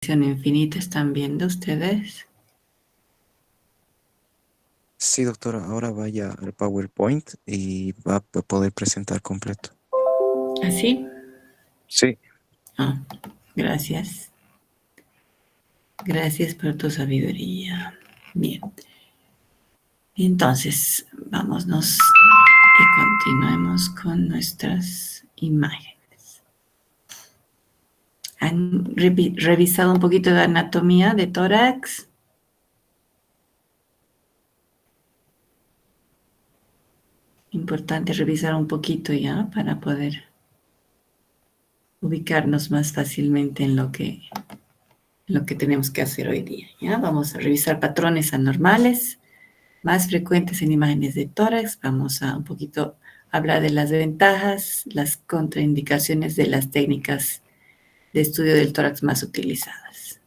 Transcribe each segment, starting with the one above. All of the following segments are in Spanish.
infinita están viendo ustedes. Sí, doctora, ahora vaya al PowerPoint y va a poder presentar completo. ¿Así? Sí, Ah, gracias. Gracias por tu sabiduría. Bien. Entonces, vámonos y continuemos con nuestras imágenes. ¿Han revisado un poquito de anatomía de tórax? Importante revisar un poquito ya para poder ubicarnos más fácilmente en lo que tenemos que hacer hoy día. ¿Ya? Vamos a revisar patrones anormales más frecuentes en imágenes de tórax. Vamos a un poquito hablar de las ventajas, las contraindicaciones de las técnicas de estudio del tórax más utilizadas.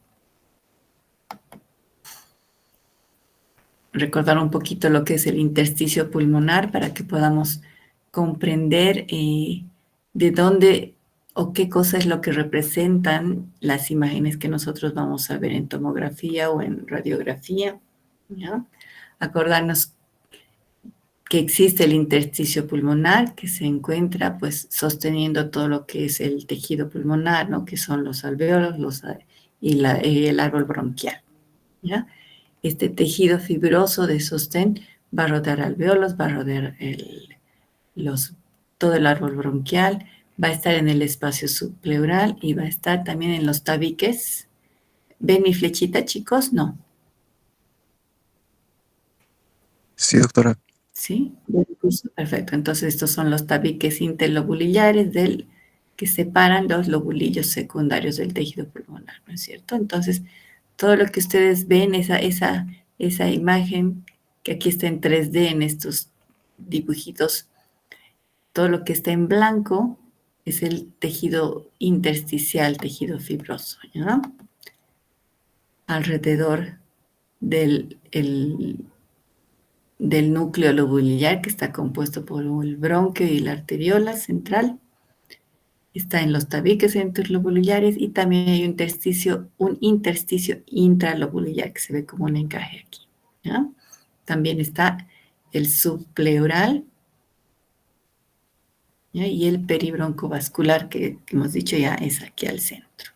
Recordar un poquito lo que es el intersticio pulmonar para que podamos comprender de dónde o qué cosa es lo que representan las imágenes que nosotros vamos a ver en tomografía o en radiografía. ¿Ya? Acordarnos que existe el intersticio pulmonar que se encuentra pues sosteniendo todo lo que es el tejido pulmonar, ¿no? Que son los alvéolos y el árbol bronquial, ¿ya? Este tejido fibroso de sostén va a rodear alvéolos, va a rodear todo el árbol bronquial, va a estar en el espacio subpleural y va a estar también en los tabiques. ¿Ven mi flechita, chicos? No. sí, doctora. ¿Sí? Perfecto. Entonces, estos son los tabiques interlobulares que separan los lobulillos secundarios del tejido pulmonar, ¿no es cierto? Entonces, todo lo que ustedes ven, esa imagen que aquí está en 3D en estos dibujitos, todo lo que está en blanco es el tejido intersticial, tejido fibroso, ¿ya? Alrededor del núcleo lobular que está compuesto por el bronquio y la arteriola central. Está en los tabiques interlobulares y también hay un intersticio intralobular que se ve como un encaje aquí. ¿Ya? También está el subpleural, ¿ya? Y el peribroncovascular que hemos dicho ya es aquí al centro.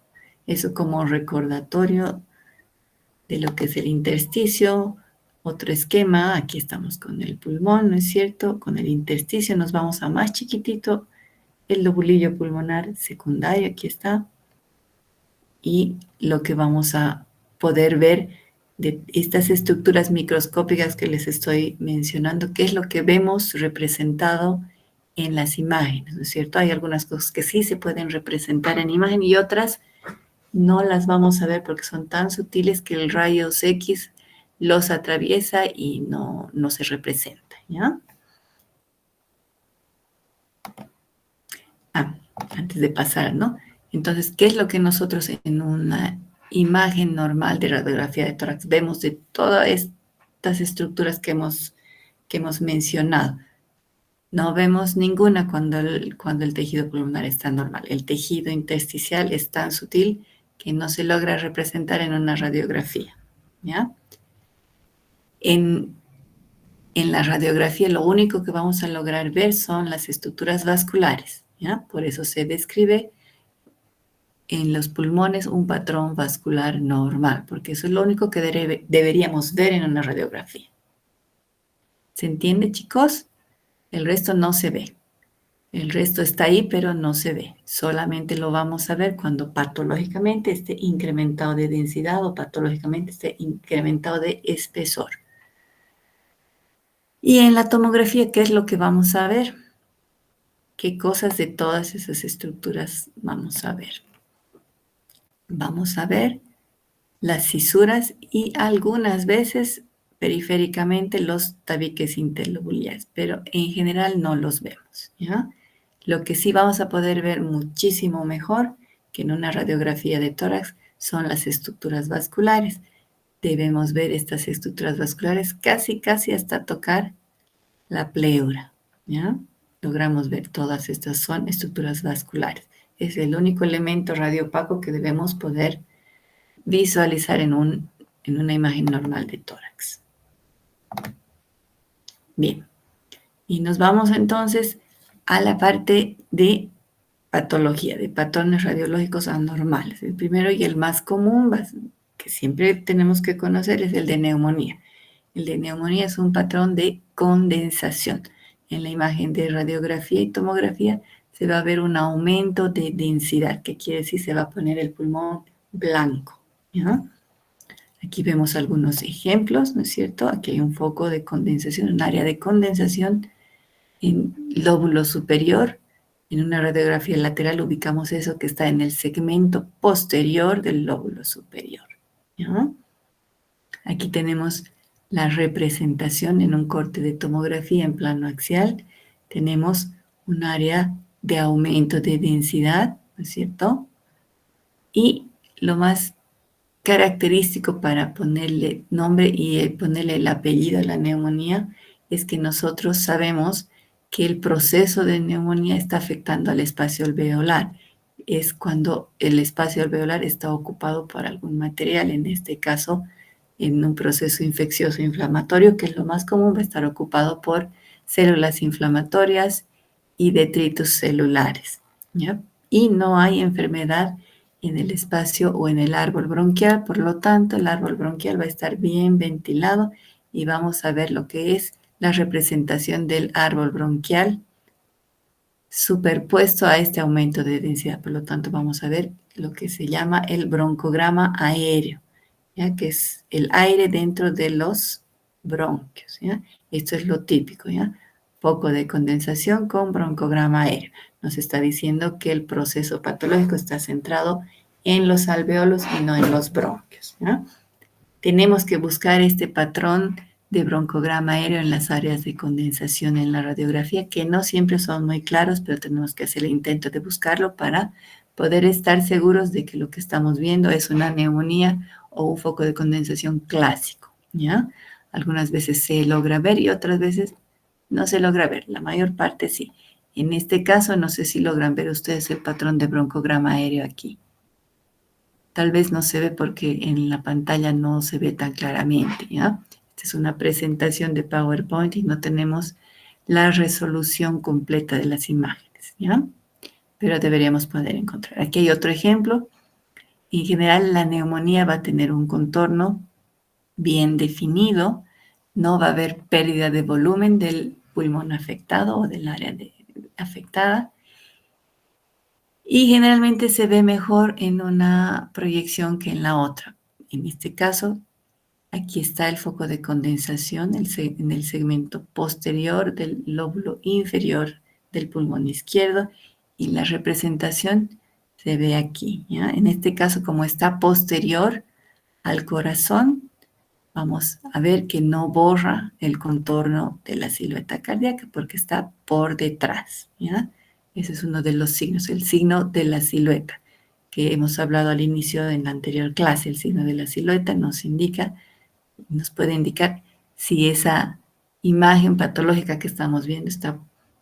Eso como recordatorio de lo que es el intersticio. Otro esquema, aquí estamos con el pulmón, ¿no es cierto? Con el intersticio nos vamos a más chiquitito, el lobulillo pulmonar secundario, aquí está. Y lo que vamos a poder ver de estas estructuras microscópicas que les estoy mencionando, qué es lo que vemos representado en las imágenes, ¿no es cierto? Hay algunas cosas que sí se pueden representar en imagen y otras no las vamos a ver porque son tan sutiles que el rayos X los atraviesa y no se representa, ¿ya? Antes de pasar, ¿no? Entonces, ¿qué es lo que nosotros en una imagen normal de radiografía de tórax vemos de todas estas estructuras que hemos mencionado? No vemos ninguna cuando el tejido pulmonar está normal. El tejido intersticial es tan sutil que no se logra representar en una radiografía, ¿ya? En la radiografía lo único que vamos a lograr ver son las estructuras vasculares, ¿ya? Por eso se describe en los pulmones un patrón vascular normal, porque eso es lo único que deberíamos ver en una radiografía. ¿Se entiende, chicos? El resto no se ve. El resto está ahí, pero no se ve. Solamente lo vamos a ver cuando patológicamente esté incrementado de densidad o patológicamente esté incrementado de espesor. Y en la tomografía, ¿qué es lo que vamos a ver? ¿Qué cosas de todas esas estructuras vamos a ver? Vamos a ver las fisuras y algunas veces periféricamente los tabiques interlobulares, pero en general no los vemos, ¿ya? Lo que sí vamos a poder ver muchísimo mejor que en una radiografía de tórax son las estructuras vasculares. Debemos ver estas estructuras vasculares casi hasta tocar la pleura, ¿ya? Logramos ver todas estas son estructuras vasculares. Es el único elemento radiopaco que debemos poder visualizar en una imagen normal de tórax. Bien, y nos vamos entonces a la parte de patología, de patrones radiológicos anormales. El primero y el más común, que siempre tenemos que conocer, es el de neumonía. El de neumonía es un patrón de condensación. En la imagen de radiografía y tomografía se va a ver un aumento de densidad, que quiere decir se va a poner el pulmón blanco, ¿ya? Aquí vemos algunos ejemplos, ¿no es cierto? Aquí hay un foco de condensación, un área de condensación en lóbulo superior. En una radiografía lateral ubicamos eso que está en el segmento posterior del lóbulo superior, ¿ya? Aquí tenemos la representación en un corte de tomografía en plano axial. Tenemos un área de aumento de densidad, ¿no es cierto? Y lo más característico para ponerle nombre y ponerle el apellido a la neumonía es que nosotros sabemos que el proceso de neumonía está afectando al espacio alveolar. Es cuando el espacio alveolar está ocupado por algún material, en este caso en un proceso infeccioso inflamatorio, que es lo más común, va a estar ocupado por células inflamatorias y detritos celulares, ¿ya? Y no hay enfermedad en el espacio o en el árbol bronquial, por lo tanto el árbol bronquial va a estar bien ventilado y vamos a ver lo que es la representación del árbol bronquial superpuesto a este aumento de densidad. Por lo tanto, vamos a ver lo que se llama el broncograma aéreo, ¿ya? Que es el aire dentro de los bronquios, ¿ya? Esto es lo típico, ¿ya? Foco de condensación con broncograma aéreo. Nos está diciendo que el proceso patológico está centrado en los alveolos y no en los bronquios, ¿ya? Tenemos que buscar este patrón de broncograma aéreo en las áreas de condensación en la radiografía, que no siempre son muy claros, pero tenemos que hacer el intento de buscarlo para poder estar seguros de que lo que estamos viendo es una neumonía o un foco de condensación clásico, ¿ya? Algunas veces se logra ver y otras veces no se logra ver, la mayor parte sí. En este caso, no sé si logran ver ustedes el patrón de broncograma aéreo aquí. Tal vez no se ve porque en la pantalla no se ve tan claramente, ¿ya? Esta es una presentación de PowerPoint y no tenemos la resolución completa de las imágenes, ¿ya? Pero deberíamos poder encontrar. Aquí hay otro ejemplo. En general, la neumonía va a tener un contorno bien definido. No va a haber pérdida de volumen del pulmón afectado o del área afectada. Y generalmente se ve mejor en una proyección que en la otra. En este caso, aquí está el foco de condensación en el segmento posterior del lóbulo inferior del pulmón izquierdo y la representación se ve aquí, ¿ya? En este caso, como está posterior al corazón, vamos a ver que no borra el contorno de la silueta cardíaca porque está por detrás, ¿ya? Ese es uno de los signos, el signo de la silueta, que hemos hablado al inicio en la anterior clase. El signo de la silueta nos puede indicar si esa imagen patológica que estamos viendo está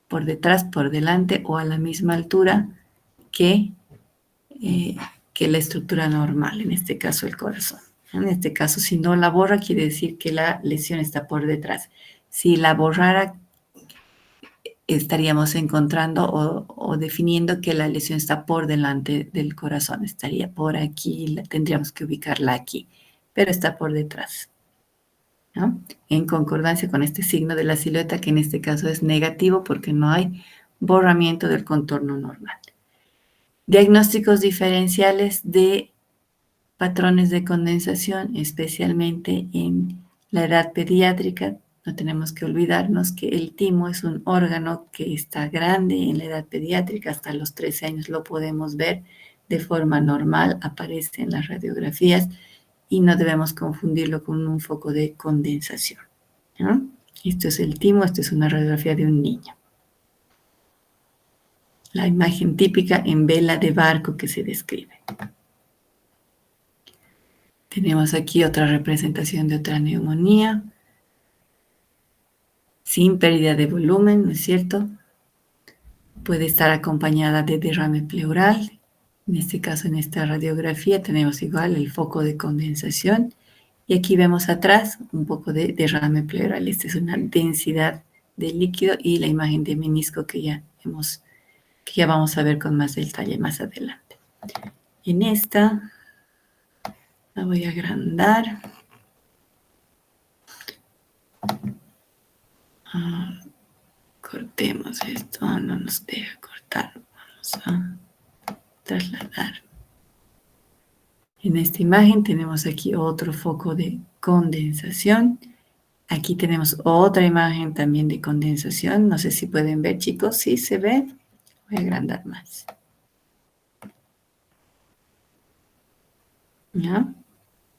por detrás, por delante o a la misma altura que, que la estructura normal, en este caso el corazón. En este caso, si no la borra, quiere decir que la lesión está por detrás. Si la borrara, estaríamos encontrando o definiendo que la lesión está por delante del corazón. Estaría por aquí, tendríamos que ubicarla aquí, pero está por detrás, ¿no? En concordancia con este signo de la silueta, que en este caso es negativo porque no hay borramiento del contorno normal. Diagnósticos diferenciales de patrones de condensación, especialmente en la edad pediátrica. No tenemos que olvidarnos que el timo es un órgano que está grande en la edad pediátrica, hasta los 13 años lo podemos ver de forma normal, aparece en las radiografías y no debemos confundirlo con un foco de condensación, ¿no? Esto es el timo, esto es una radiografía de un niño. La imagen típica en vela de barco que se describe. Tenemos aquí otra representación de otra neumonía, sin pérdida de volumen, ¿no es cierto? Puede estar acompañada de derrame pleural En este caso, en esta radiografía, tenemos igual el foco de condensación. Y aquí vemos atrás un poco de derrame pleural. Esta es una densidad de líquido y la imagen de menisco que ya vamos a ver con más detalle más adelante. En esta la voy a agrandar. Cortemos esto, no nos deja cortar. Vamos a trasladar. En esta imagen tenemos aquí otro foco de condensación. Aquí tenemos otra imagen también de condensación. No sé si pueden ver, chicos. Sí se ve. Voy a agrandar más. ¿Ya?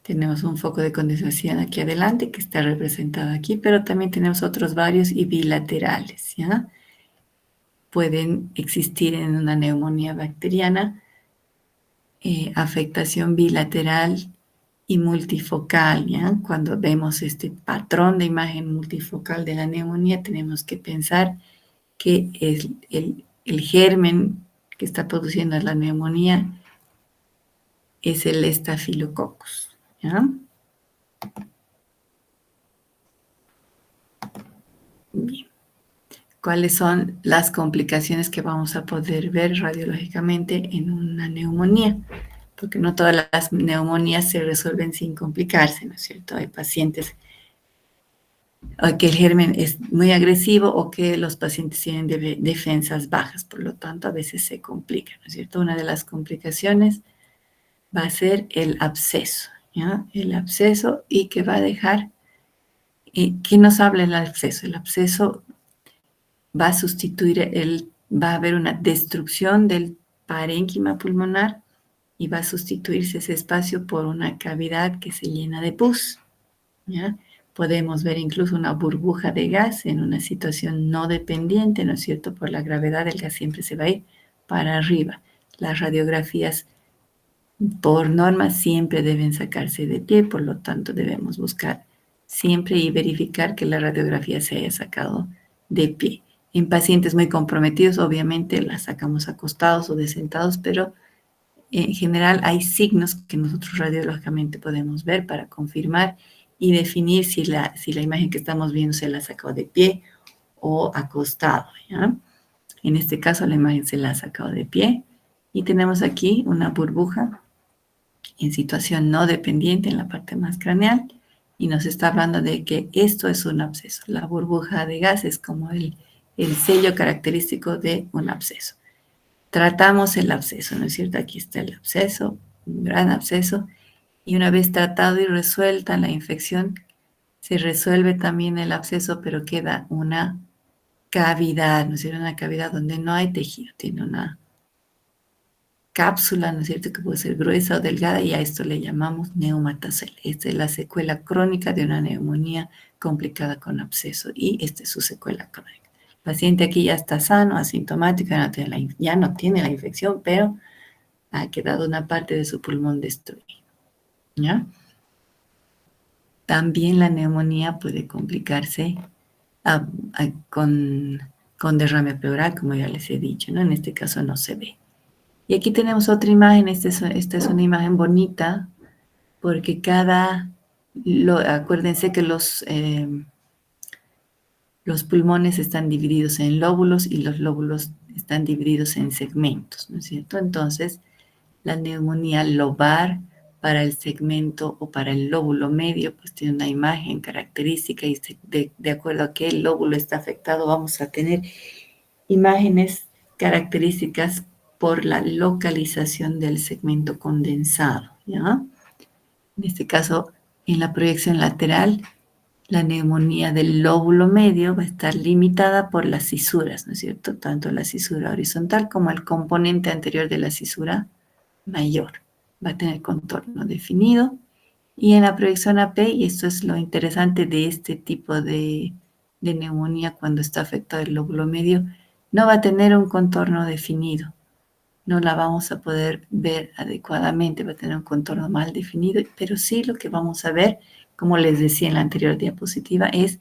Tenemos un foco de condensación aquí adelante que está representado aquí, pero también tenemos otros varios y bilaterales, ¿ya? Pueden existir en una neumonía bacteriana afectación bilateral y multifocal, ¿ya? Cuando vemos este patrón de imagen multifocal de la neumonía, tenemos que pensar que el germen que está produciendo la neumonía es el Staphylococcus, ¿ya? Bien. ¿Cuáles son las complicaciones que vamos a poder ver radiológicamente en una neumonía? Porque no todas las neumonías se resuelven sin complicarse, ¿no es cierto? Hay pacientes o que el germen es muy agresivo o que los pacientes tienen defensas bajas, por lo tanto a veces se complica, ¿no es cierto? Una de las complicaciones va a ser el absceso, ¿ya? El absceso y que va a dejar, ¿qué nos habla el absceso? El absceso va a sustituir, va a haber una destrucción del parénquima pulmonar y va a sustituirse ese espacio por una cavidad que se llena de pus, ¿ya? Podemos ver incluso una burbuja de gas en una situación no dependiente, ¿no es cierto? Por la gravedad, el gas siempre se va a ir para arriba. Las radiografías, por norma, siempre deben sacarse de pie, por lo tanto debemos buscar siempre y verificar que la radiografía se haya sacado de pie. En pacientes muy comprometidos, obviamente, las sacamos acostados o de sentados, pero en general hay signos que nosotros radiológicamente podemos ver para confirmar y definir si la imagen que estamos viendo se la ha sacado de pie o acostado, ¿ya? En este caso la imagen se la ha sacado de pie y tenemos aquí una burbuja en situación no dependiente en la parte más craneal y nos está hablando de que esto es un absceso. La burbuja de gas es como el sello característico de un absceso. Tratamos el absceso, ¿no es cierto? Aquí está el absceso, un gran absceso, y una vez tratado y resuelta la infección, se resuelve también el absceso, pero queda una cavidad, ¿no es cierto? Una cavidad donde no hay tejido, tiene una cápsula, ¿no es cierto?, que puede ser gruesa o delgada, y a esto le llamamos neumatocele. Esta es la secuela crónica de una neumonía complicada con absceso, y esta es su secuela crónica. El paciente aquí ya está sano, asintomático, ya no tiene la infección, pero ha quedado una parte de su pulmón destruido, ¿ya? También la neumonía puede complicarse con derrame pleural, como ya les he dicho, ¿no? En este caso no se ve. Y aquí tenemos otra imagen. Esta es una imagen bonita porque acuérdense que los pulmones están divididos en lóbulos y los lóbulos están divididos en segmentos, ¿no es cierto? Entonces, la neumonía lobar para el segmento o para el lóbulo medio, pues tiene una imagen característica y de acuerdo a qué lóbulo está afectado, vamos a tener imágenes características por la localización del segmento condensado, ¿ya? En este caso, en la proyección lateral, la neumonía del lóbulo medio va a estar limitada por las cisuras, ¿no es cierto? Tanto la cisura horizontal como el componente anterior de la cisura mayor. Va a tener contorno definido. Y en la proyección AP, y esto es lo interesante de este tipo de neumonía cuando está afectado el lóbulo medio, no va a tener un contorno definido. No la vamos a poder ver adecuadamente, va a tener un contorno mal definido, pero sí lo que vamos a ver, como les decía en la anterior diapositiva, es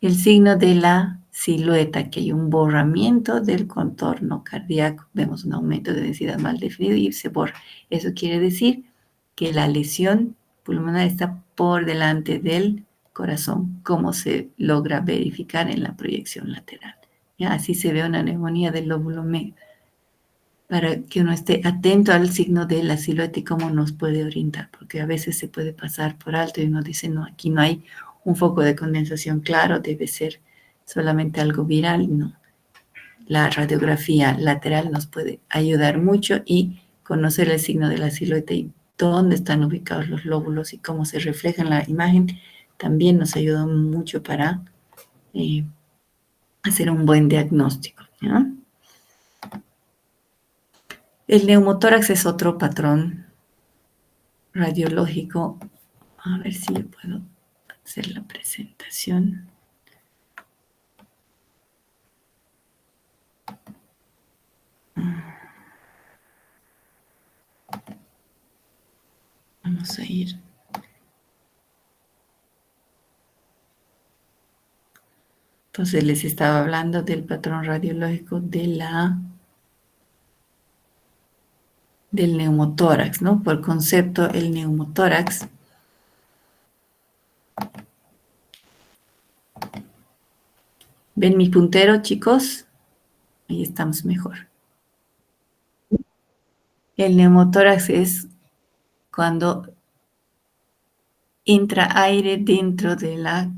el signo de la silueta, que hay un borramiento del contorno cardíaco. Vemos un aumento de densidad mal definido y se borra. Eso quiere decir que la lesión pulmonar está por delante del corazón, como se logra verificar en la proyección lateral. ¿Ya? Así se ve una neumonía del lóbulo medio, para que uno esté atento al signo de la silueta y cómo nos puede orientar, porque a veces se puede pasar por alto y uno dice, no, aquí no hay un foco de condensación claro, debe ser solamente algo viral. No, la radiografía lateral nos puede ayudar mucho y conocer el signo de la silueta y dónde están ubicados los lóbulos y cómo se refleja en la imagen, también nos ayuda mucho para hacer un buen diagnóstico, ¿ya? El neumotórax es otro patrón radiológico. A ver si yo puedo hacer la presentación. Vamos a ir. Entonces les estaba hablando del patrón radiológico del neumotórax, ¿no? Por concepto, el neumotórax ¿ven mi puntero, chicos? Ahí estamos mejor. El neumotórax es cuando entra aire dentro de la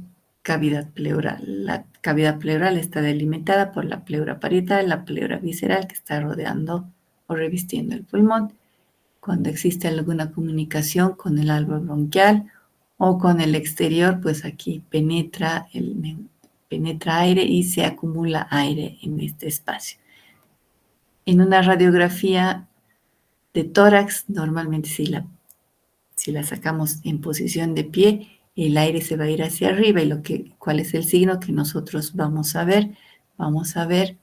cavidad pleural. La cavidad pleural está delimitada por la pleura parietal, la pleura visceral que está rodeando o revistiendo el pulmón. Cuando existe alguna comunicación con el árbol bronquial o con el exterior, pues aquí penetra aire y se acumula aire en este espacio. En una radiografía de tórax, normalmente si la sacamos en posición de pie, el aire se va a ir hacia arriba y ¿cuál es el signo que nosotros vamos a ver? Vamos a ver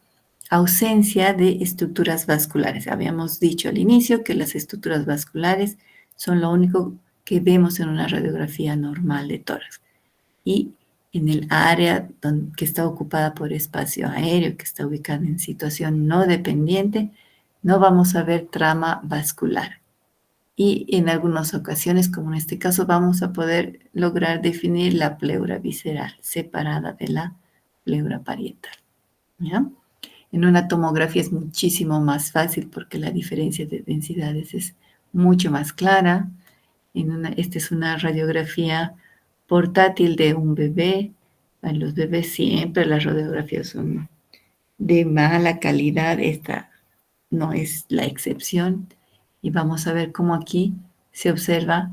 ausencia de estructuras vasculares. Habíamos dicho al inicio que las estructuras vasculares son lo único que vemos en una radiografía normal de tórax. Y en el área que está ocupada por espacio aéreo, que está ubicada en situación no dependiente, no vamos a ver trama vascular. Y en algunas ocasiones, como en este caso, vamos a poder lograr definir la pleura visceral separada de la pleura parietal, ¿ya? En una tomografía es muchísimo más fácil porque la diferencia de densidades es mucho más clara. Esta es una radiografía portátil de un bebé. En los bebés siempre las radiografías son de mala calidad. Esta no es la excepción. Y vamos a ver cómo aquí se observa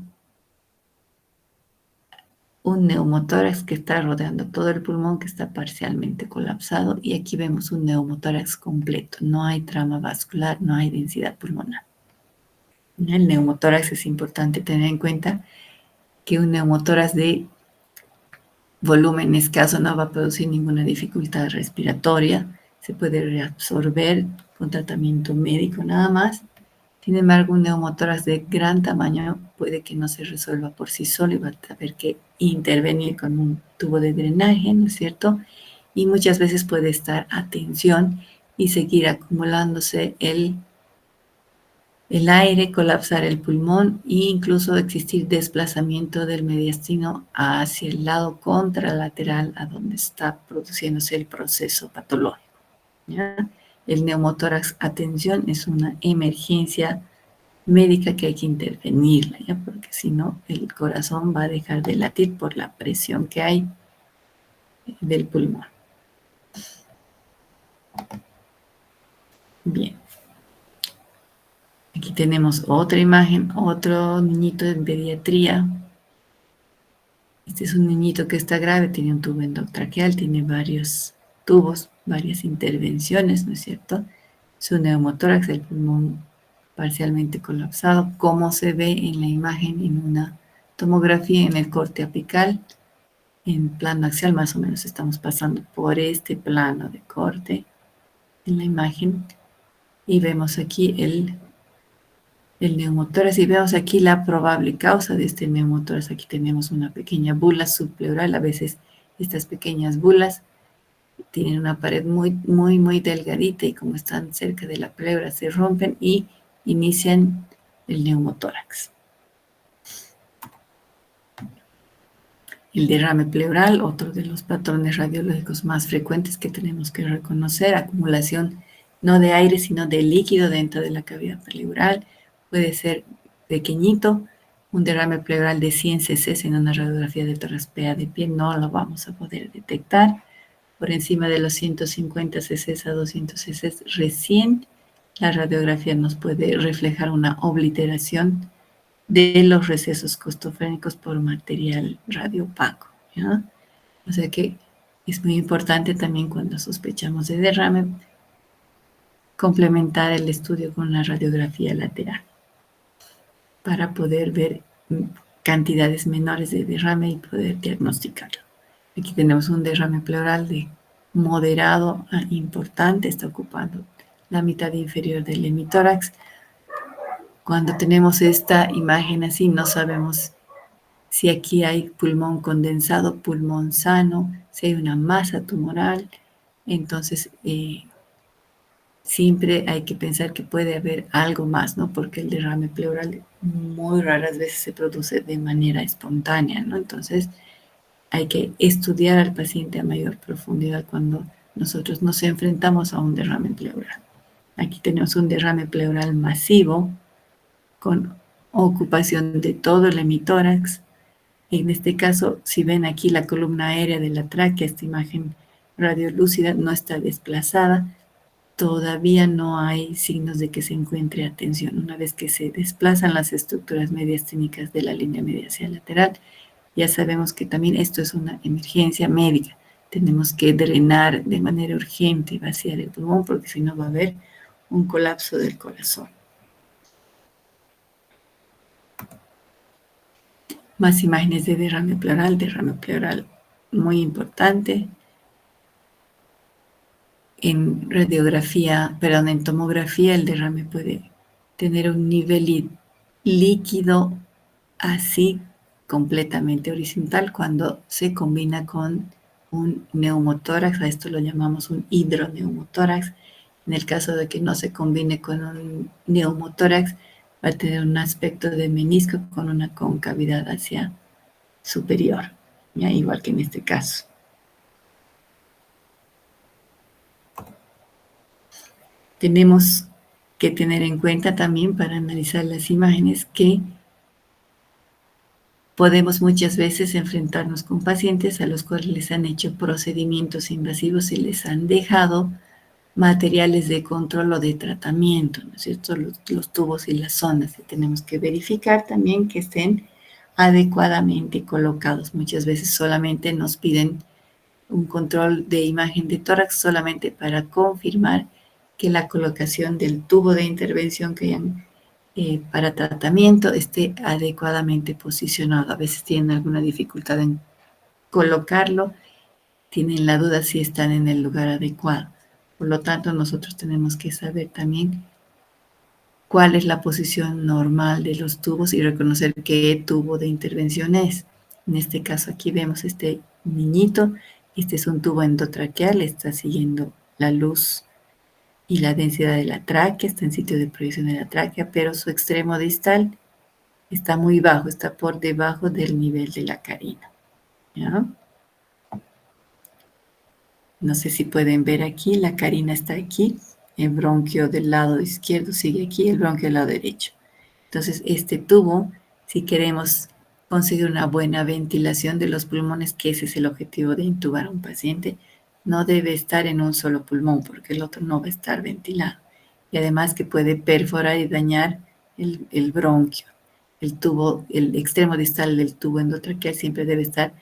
un neumotórax que está rodeando todo el pulmón, que está parcialmente colapsado, y aquí vemos un neumotórax completo. No hay trama vascular, no hay densidad pulmonar. El neumotórax es importante tener en cuenta que un neumotórax de volumen escaso no va a producir ninguna dificultad respiratoria, se puede reabsorber con tratamiento médico nada más. Sin embargo, un neumotórax de gran tamaño puede que no se resuelva por sí solo y va a haber que intervenir con un tubo de drenaje, ¿no es cierto? Y muchas veces puede estar a tensión y seguir acumulándose el aire, colapsar el pulmón e incluso existir desplazamiento del mediastino hacia el lado contralateral a donde está produciéndose el proceso patológico, ¿ya? El neumotórax, atención, es una emergencia médica que hay que intervenirla, ¿ya? Porque si no, el corazón va a dejar de latir por la presión que hay del pulmón. Bien. Aquí tenemos otra imagen, otro niñito en pediatría. Este es un niñito que está grave, tiene un tubo endotraqueal, tiene varios tubos, varias intervenciones, ¿no es cierto? Su neumotórax, el pulmón parcialmente colapsado, como se ve en la imagen en una tomografía en el corte apical. En plano axial más o menos estamos pasando por este plano de corte en la imagen y vemos aquí el neumotórax y vemos aquí la probable causa de este neumotórax. Aquí tenemos una pequeña bula subpleural, a veces estas pequeñas bulas tienen una pared muy delgadita y como están cerca de la pleura se rompen y inician el neumotórax. El derrame pleural, otro de los patrones radiológicos más frecuentes que tenemos que reconocer, acumulación no de aire, sino de líquido dentro de la cavidad pleural. Puede ser pequeñito, un derrame pleural de 100 cc en una radiografía de tórax PA de pie no lo vamos a poder detectar. Por encima de los 150 cc a 200 cc, recién la radiografía nos puede reflejar una obliteración de los recesos costofrénicos por material radiopaco, ¿ya? O sea que es muy importante también cuando sospechamos de derrame complementar el estudio con la radiografía lateral para poder ver cantidades menores de derrame y poder diagnosticarlo. Aquí tenemos un derrame pleural de moderado a importante, está ocupando la mitad inferior del hemitórax. Cuando tenemos esta imagen así, no sabemos si aquí hay pulmón condensado, pulmón sano, si hay una masa tumoral. Entonces, siempre hay que pensar que puede haber algo más, ¿no? Porque el derrame pleural muy raras veces se produce de manera espontánea, ¿no? Entonces, hay que estudiar al paciente a mayor profundidad cuando nosotros nos enfrentamos a un derrame pleural. Aquí tenemos un derrame pleural masivo con ocupación de todo el hemitórax. En este caso, si ven aquí la columna aérea de la tráquea, esta imagen radiolúcida no está desplazada, todavía no hay signos de que se encuentre atención. Una vez que se desplazan las estructuras mediastínicas de la línea mediastinal lateral, ya sabemos que también esto es una emergencia médica. Tenemos que drenar de manera urgente y vaciar el pulmón porque si no va a haber un colapso del corazón. Más imágenes de derrame pleural muy importante. En en tomografía el derrame puede tener un nivel líquido así completamente horizontal cuando se combina con un neumotórax, a esto lo llamamos un hidroneumotórax. En el caso de que no se combine con un neumotórax, va a tener un aspecto de menisco con una concavidad hacia superior, ¿ya? Igual que en este caso. Tenemos que tener en cuenta también para analizar las imágenes que podemos muchas veces enfrentarnos con pacientes a los cuales les han hecho procedimientos invasivos y les han dejado materiales de control o de tratamiento, ¿no es cierto? Los tubos y las sondas. Y tenemos que verificar también que estén adecuadamente colocados. Muchas veces solamente nos piden un control de imagen de tórax solamente para confirmar que la colocación del tubo de intervención que hayan para tratamiento esté adecuadamente posicionado. A veces tienen alguna dificultad en colocarlo, tienen la duda si están en el lugar adecuado. Por lo tanto, nosotros tenemos que saber también cuál es la posición normal de los tubos y reconocer qué tubo de intervención es. En este caso aquí vemos este niñito, este es un tubo endotraqueal, está siguiendo la luz y la densidad de la tráquea, está en sitio de proyección de la tráquea, pero su extremo distal está muy bajo, está por debajo del nivel de la carina, ¿ya? No sé si pueden ver aquí, la carina está aquí, el bronquio del lado izquierdo sigue aquí, el bronquio del lado derecho. Entonces, este tubo, si queremos conseguir una buena ventilación de los pulmones, que ese es el objetivo de intubar a un paciente, no debe estar en un solo pulmón, porque el otro no va a estar ventilado. Y además que puede perforar y dañar el bronquio. El tubo, el extremo distal del tubo endotraqueal siempre debe estar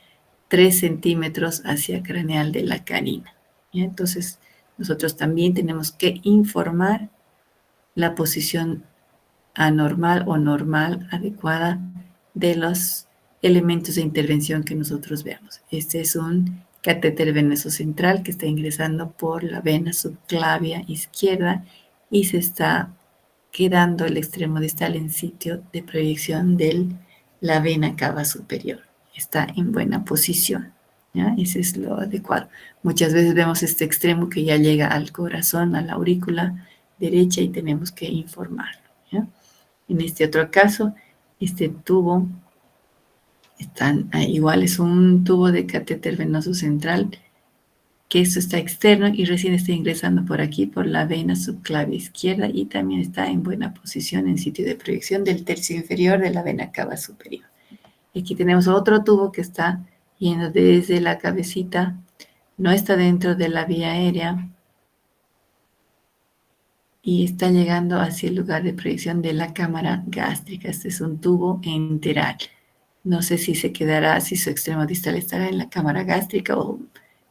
3 centímetros hacia craneal de la carina. ¿Ya? Entonces, nosotros también tenemos que informar la posición anormal o normal adecuada de los elementos de intervención que nosotros veamos. Este es un catéter venoso central que está ingresando por la vena subclavia izquierda y se está quedando el extremo distal en sitio de proyección de la vena cava superior. Está en buena posición, ¿ya? Ese es lo adecuado. Muchas veces vemos este extremo que ya llega al corazón, a la aurícula derecha y tenemos que informarlo, ¿ya? En este otro caso, este tubo igual es un tubo de catéter venoso central, que esto está externo y recién está ingresando por aquí, por la vena subclavia izquierda, y también está en buena posición en sitio de proyección del tercio inferior de la vena cava superior. Aquí tenemos otro tubo que está yendo desde la cabecita, no está dentro de la vía aérea y está llegando hacia el lugar de proyección de la cámara gástrica. Este es un tubo enteral. No sé si se quedará, si su extremo distal estará en la cámara gástrica o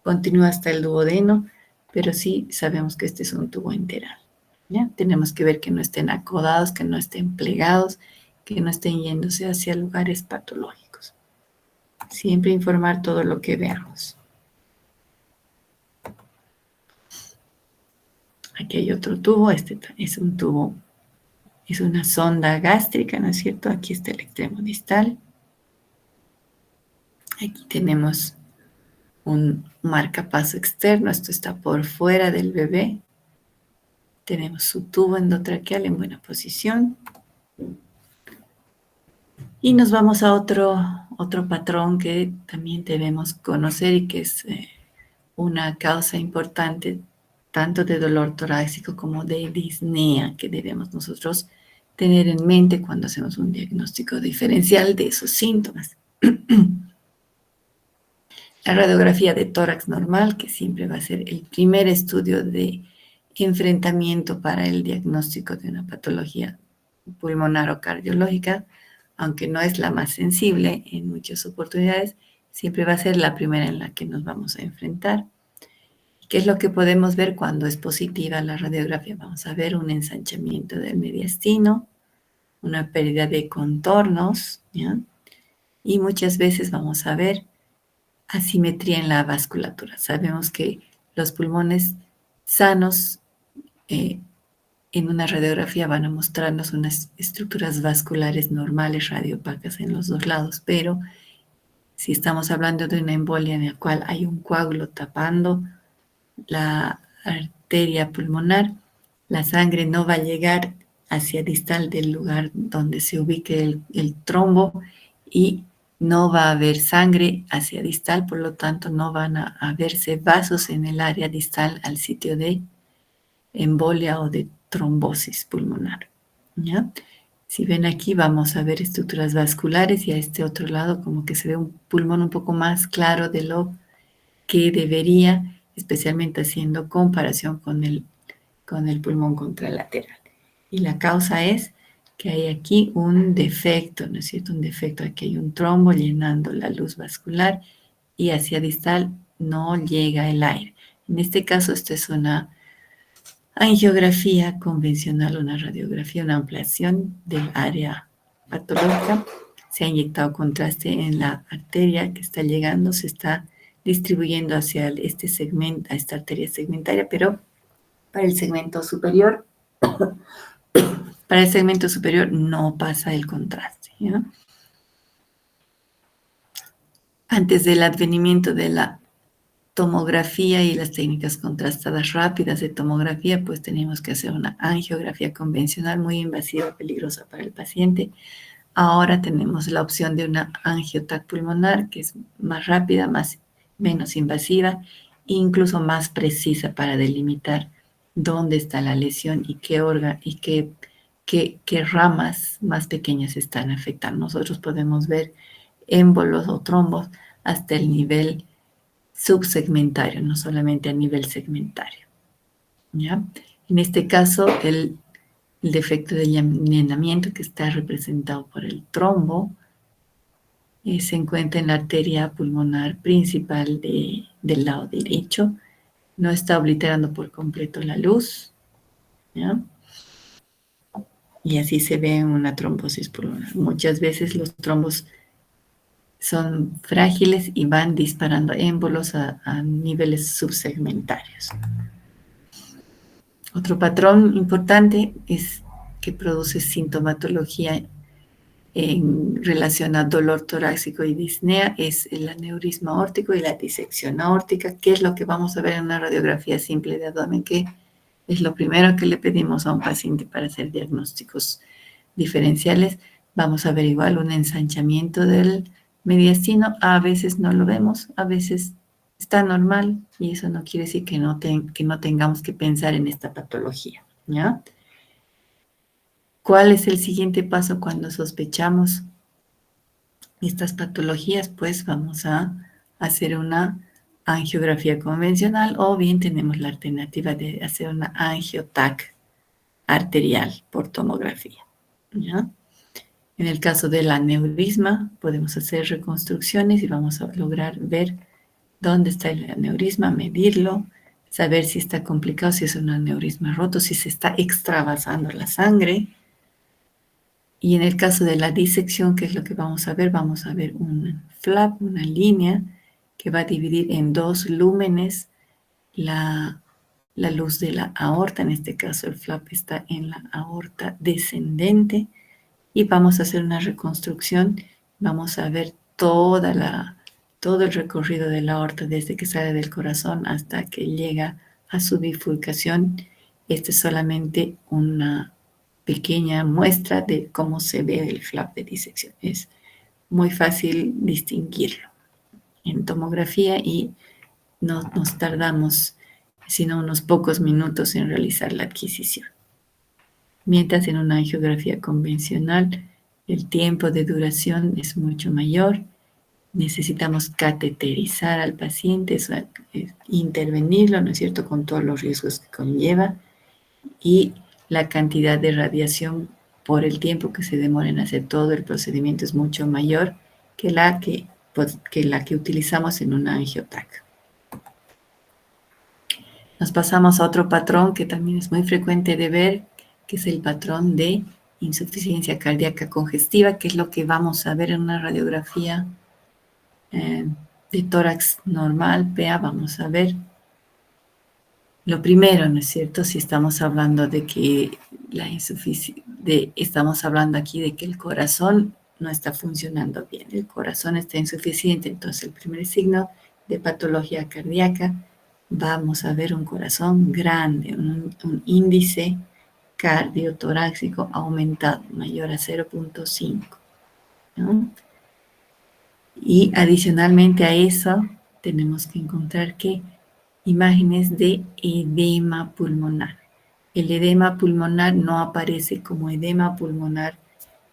continúa hasta el duodeno, pero sí sabemos que este es un tubo enteral, ¿ya? Tenemos que ver que no estén acodados, que no estén plegados, que no estén yéndose hacia lugares patológicos. Siempre informar todo lo que veamos. Aquí hay otro tubo, este es un tubo, es una sonda gástrica, ¿no es cierto? Aquí está el extremo distal. Aquí tenemos un marcapaso externo, esto está por fuera del bebé. Tenemos su tubo endotraqueal en buena posición. Y nos vamos a otro patrón que también debemos conocer y que es una causa importante tanto de dolor torácico como de disnea que debemos nosotros tener en mente cuando hacemos un diagnóstico diferencial de esos síntomas. La radiografía de tórax normal, que siempre va a ser el primer estudio de enfrentamiento para el diagnóstico de una patología pulmonar o cardiológica, aunque no es la más sensible en muchas oportunidades, siempre va a ser la primera en la que nos vamos a enfrentar. ¿Qué es lo que podemos ver cuando es positiva la radiografía? Vamos a ver un ensanchamiento del mediastino, una pérdida de contornos, ¿ya? Y muchas veces vamos a ver asimetría en la vasculatura. Sabemos que los pulmones sanos en una radiografía van a mostrarnos unas estructuras vasculares normales radiopacas en los dos lados, pero si estamos hablando de una embolia en la cual hay un coágulo tapando la arteria pulmonar, la sangre no va a llegar hacia distal del lugar donde se ubique el trombo y no va a haber sangre hacia distal, por lo tanto no van a verse vasos en el área distal al sitio de embolia o de trombosis pulmonar, ¿ya? Si ven aquí vamos a ver estructuras vasculares y a este otro lado como que se ve un pulmón un poco más claro de lo que debería, especialmente haciendo comparación con el pulmón contralateral. Y la causa es que hay aquí un defecto, ¿no es cierto? Un defecto, aquí hay un trombo llenando la luz vascular y hacia distal no llega el aire. En este caso, esta es una angiografía convencional, una radiografía, una ampliación del área patológica. Se ha inyectado contraste en la arteria que está llegando, se está distribuyendo hacia este segmento, a esta arteria segmentaria, pero para el segmento superior, no pasa el contraste, ¿ya? Antes del advenimiento de la tomografía y las técnicas contrastadas rápidas de tomografía, pues teníamos que hacer una angiografía convencional muy invasiva, peligrosa para el paciente. Ahora tenemos la opción de una angiotac pulmonar, que es más rápida, menos invasiva e incluso más precisa para delimitar dónde está la lesión y qué órgano y qué ramas más pequeñas están afectando. Nosotros podemos ver émbolos o trombos hasta el nivel subsegmentario, no solamente a nivel segmentario, ¿ya? En este caso, el defecto de llenamiento que está representado por el trombo se encuentra en la arteria pulmonar principal del lado derecho. No está obliterando por completo la luz, ¿ya? Y así se ve una trombosis pulmonar. Muchas veces los trombos son frágiles y van disparando émbolos a niveles subsegmentarios. Otro patrón importante es que produce sintomatología en relación a dolor torácico y disnea es el aneurisma aórtico y la disección aórtica, que es lo que vamos a ver en una radiografía simple de abdomen, que es lo primero que le pedimos a un paciente para hacer diagnósticos diferenciales. Vamos a ver igual un ensanchamiento del mediastino. A veces no lo vemos, a veces está normal y eso no quiere decir que no tengamos que pensar en esta patología, ¿ya? ¿Cuál es el siguiente paso cuando sospechamos estas patologías? Pues vamos a hacer una angiografía convencional o bien tenemos la alternativa de hacer una angiotac arterial por tomografía, ¿ya? En el caso del aneurisma, podemos hacer reconstrucciones y vamos a lograr ver dónde está el aneurisma, medirlo, saber si está complicado, si es un aneurisma roto, si se está extravasando la sangre. Y en el caso de la disección, ¿qué es lo que vamos a ver? Vamos a ver un flap, una línea que va a dividir en dos lúmenes la luz de la aorta. En este caso, el flap está en la aorta descendente. Y vamos a hacer una reconstrucción. Vamos a ver todo el recorrido de la aorta desde que sale del corazón hasta que llega a su bifurcación. Esta es solamente una pequeña muestra de cómo se ve el flap de disección. Es muy fácil distinguirlo en tomografía y no nos tardamos sino unos pocos minutos en realizar la adquisición. Mientras en una angiografía convencional el tiempo de duración es mucho mayor. Necesitamos cateterizar al paciente, intervenirlo, ¿no es cierto?, con todos los riesgos que conlleva, y la cantidad de radiación por el tiempo que se demora en hacer todo el procedimiento es mucho mayor que la que utilizamos en una angiotac. Nos pasamos a otro patrón que también es muy frecuente de ver, que es el patrón de insuficiencia cardíaca congestiva, que es lo que vamos a ver en una radiografía de tórax normal, PA. Vamos a ver lo primero, ¿no es cierto? Si estamos hablando de que estamos hablando aquí de que el corazón no está funcionando bien, el corazón está insuficiente, entonces el primer signo de patología cardíaca, vamos a ver un corazón grande, un índice cardiotorácico aumentado, mayor a 0.5, ¿no? Y adicionalmente a eso, tenemos que encontrar que imágenes de edema pulmonar. El edema pulmonar no aparece como edema pulmonar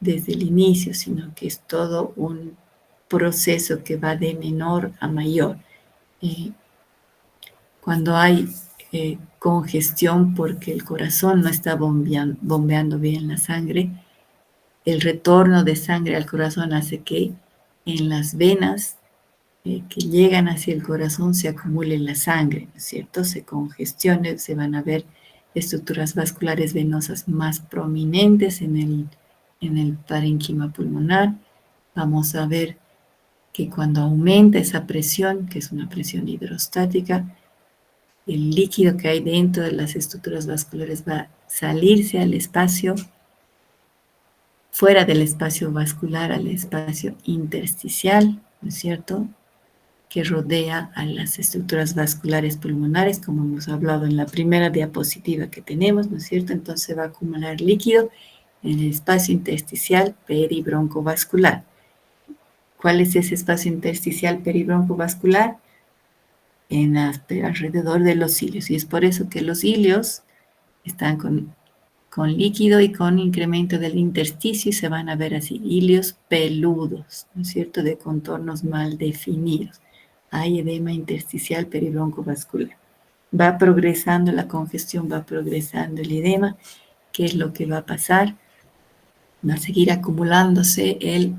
desde el inicio, sino que es todo un proceso que va de menor a mayor. Cuando hay congestión porque el corazón no está bombeando bien la sangre, el retorno de sangre al corazón hace que en las venas que llegan hacia el corazón se acumule la sangre, ¿no es cierto? Se congestione, se van a ver estructuras vasculares venosas más prominentes en el parénquima pulmonar. Vamos a ver que cuando aumenta esa presión, que es una presión hidrostática, el líquido que hay dentro de las estructuras vasculares va a salirse al espacio, fuera del espacio vascular, al espacio intersticial, ¿no es cierto?, que rodea a las estructuras vasculares pulmonares, como hemos hablado en la primera diapositiva que tenemos, ¿no es cierto? Entonces se va a acumular líquido en el espacio intersticial peribroncovascular. ¿Cuál es ese espacio intersticial peribroncovascular? Alrededor de los cilios. Y es por eso que los cilios están con líquido y con incremento del intersticio y se van a ver así, cilios peludos, ¿no es cierto?, de contornos mal definidos. Hay edema intersticial peribroncovascular. Va progresando la congestión, va progresando el edema. ¿Qué es lo que va a pasar? Va a seguir acumulándose el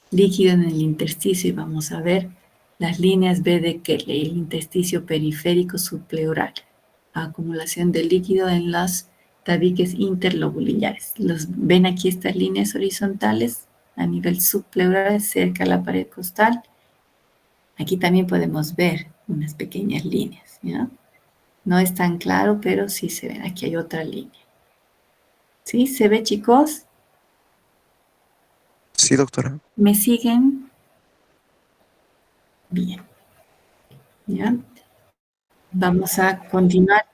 líquido en el intersticio y vamos a ver las líneas B de Kearsley, el intersticio periférico subpleural, acumulación de líquido en las tabiques interlobulares. ¿Ven aquí estas líneas horizontales a nivel subpleural cerca a la pared costal? Aquí también podemos ver unas pequeñas líneas, ¿ya? No es tan claro, pero sí se ven. Aquí hay otra línea. ¿Sí? ¿Se ve, chicos? Sí, doctora. ¿Me siguen? Bien, ¿ya? Vamos a continuar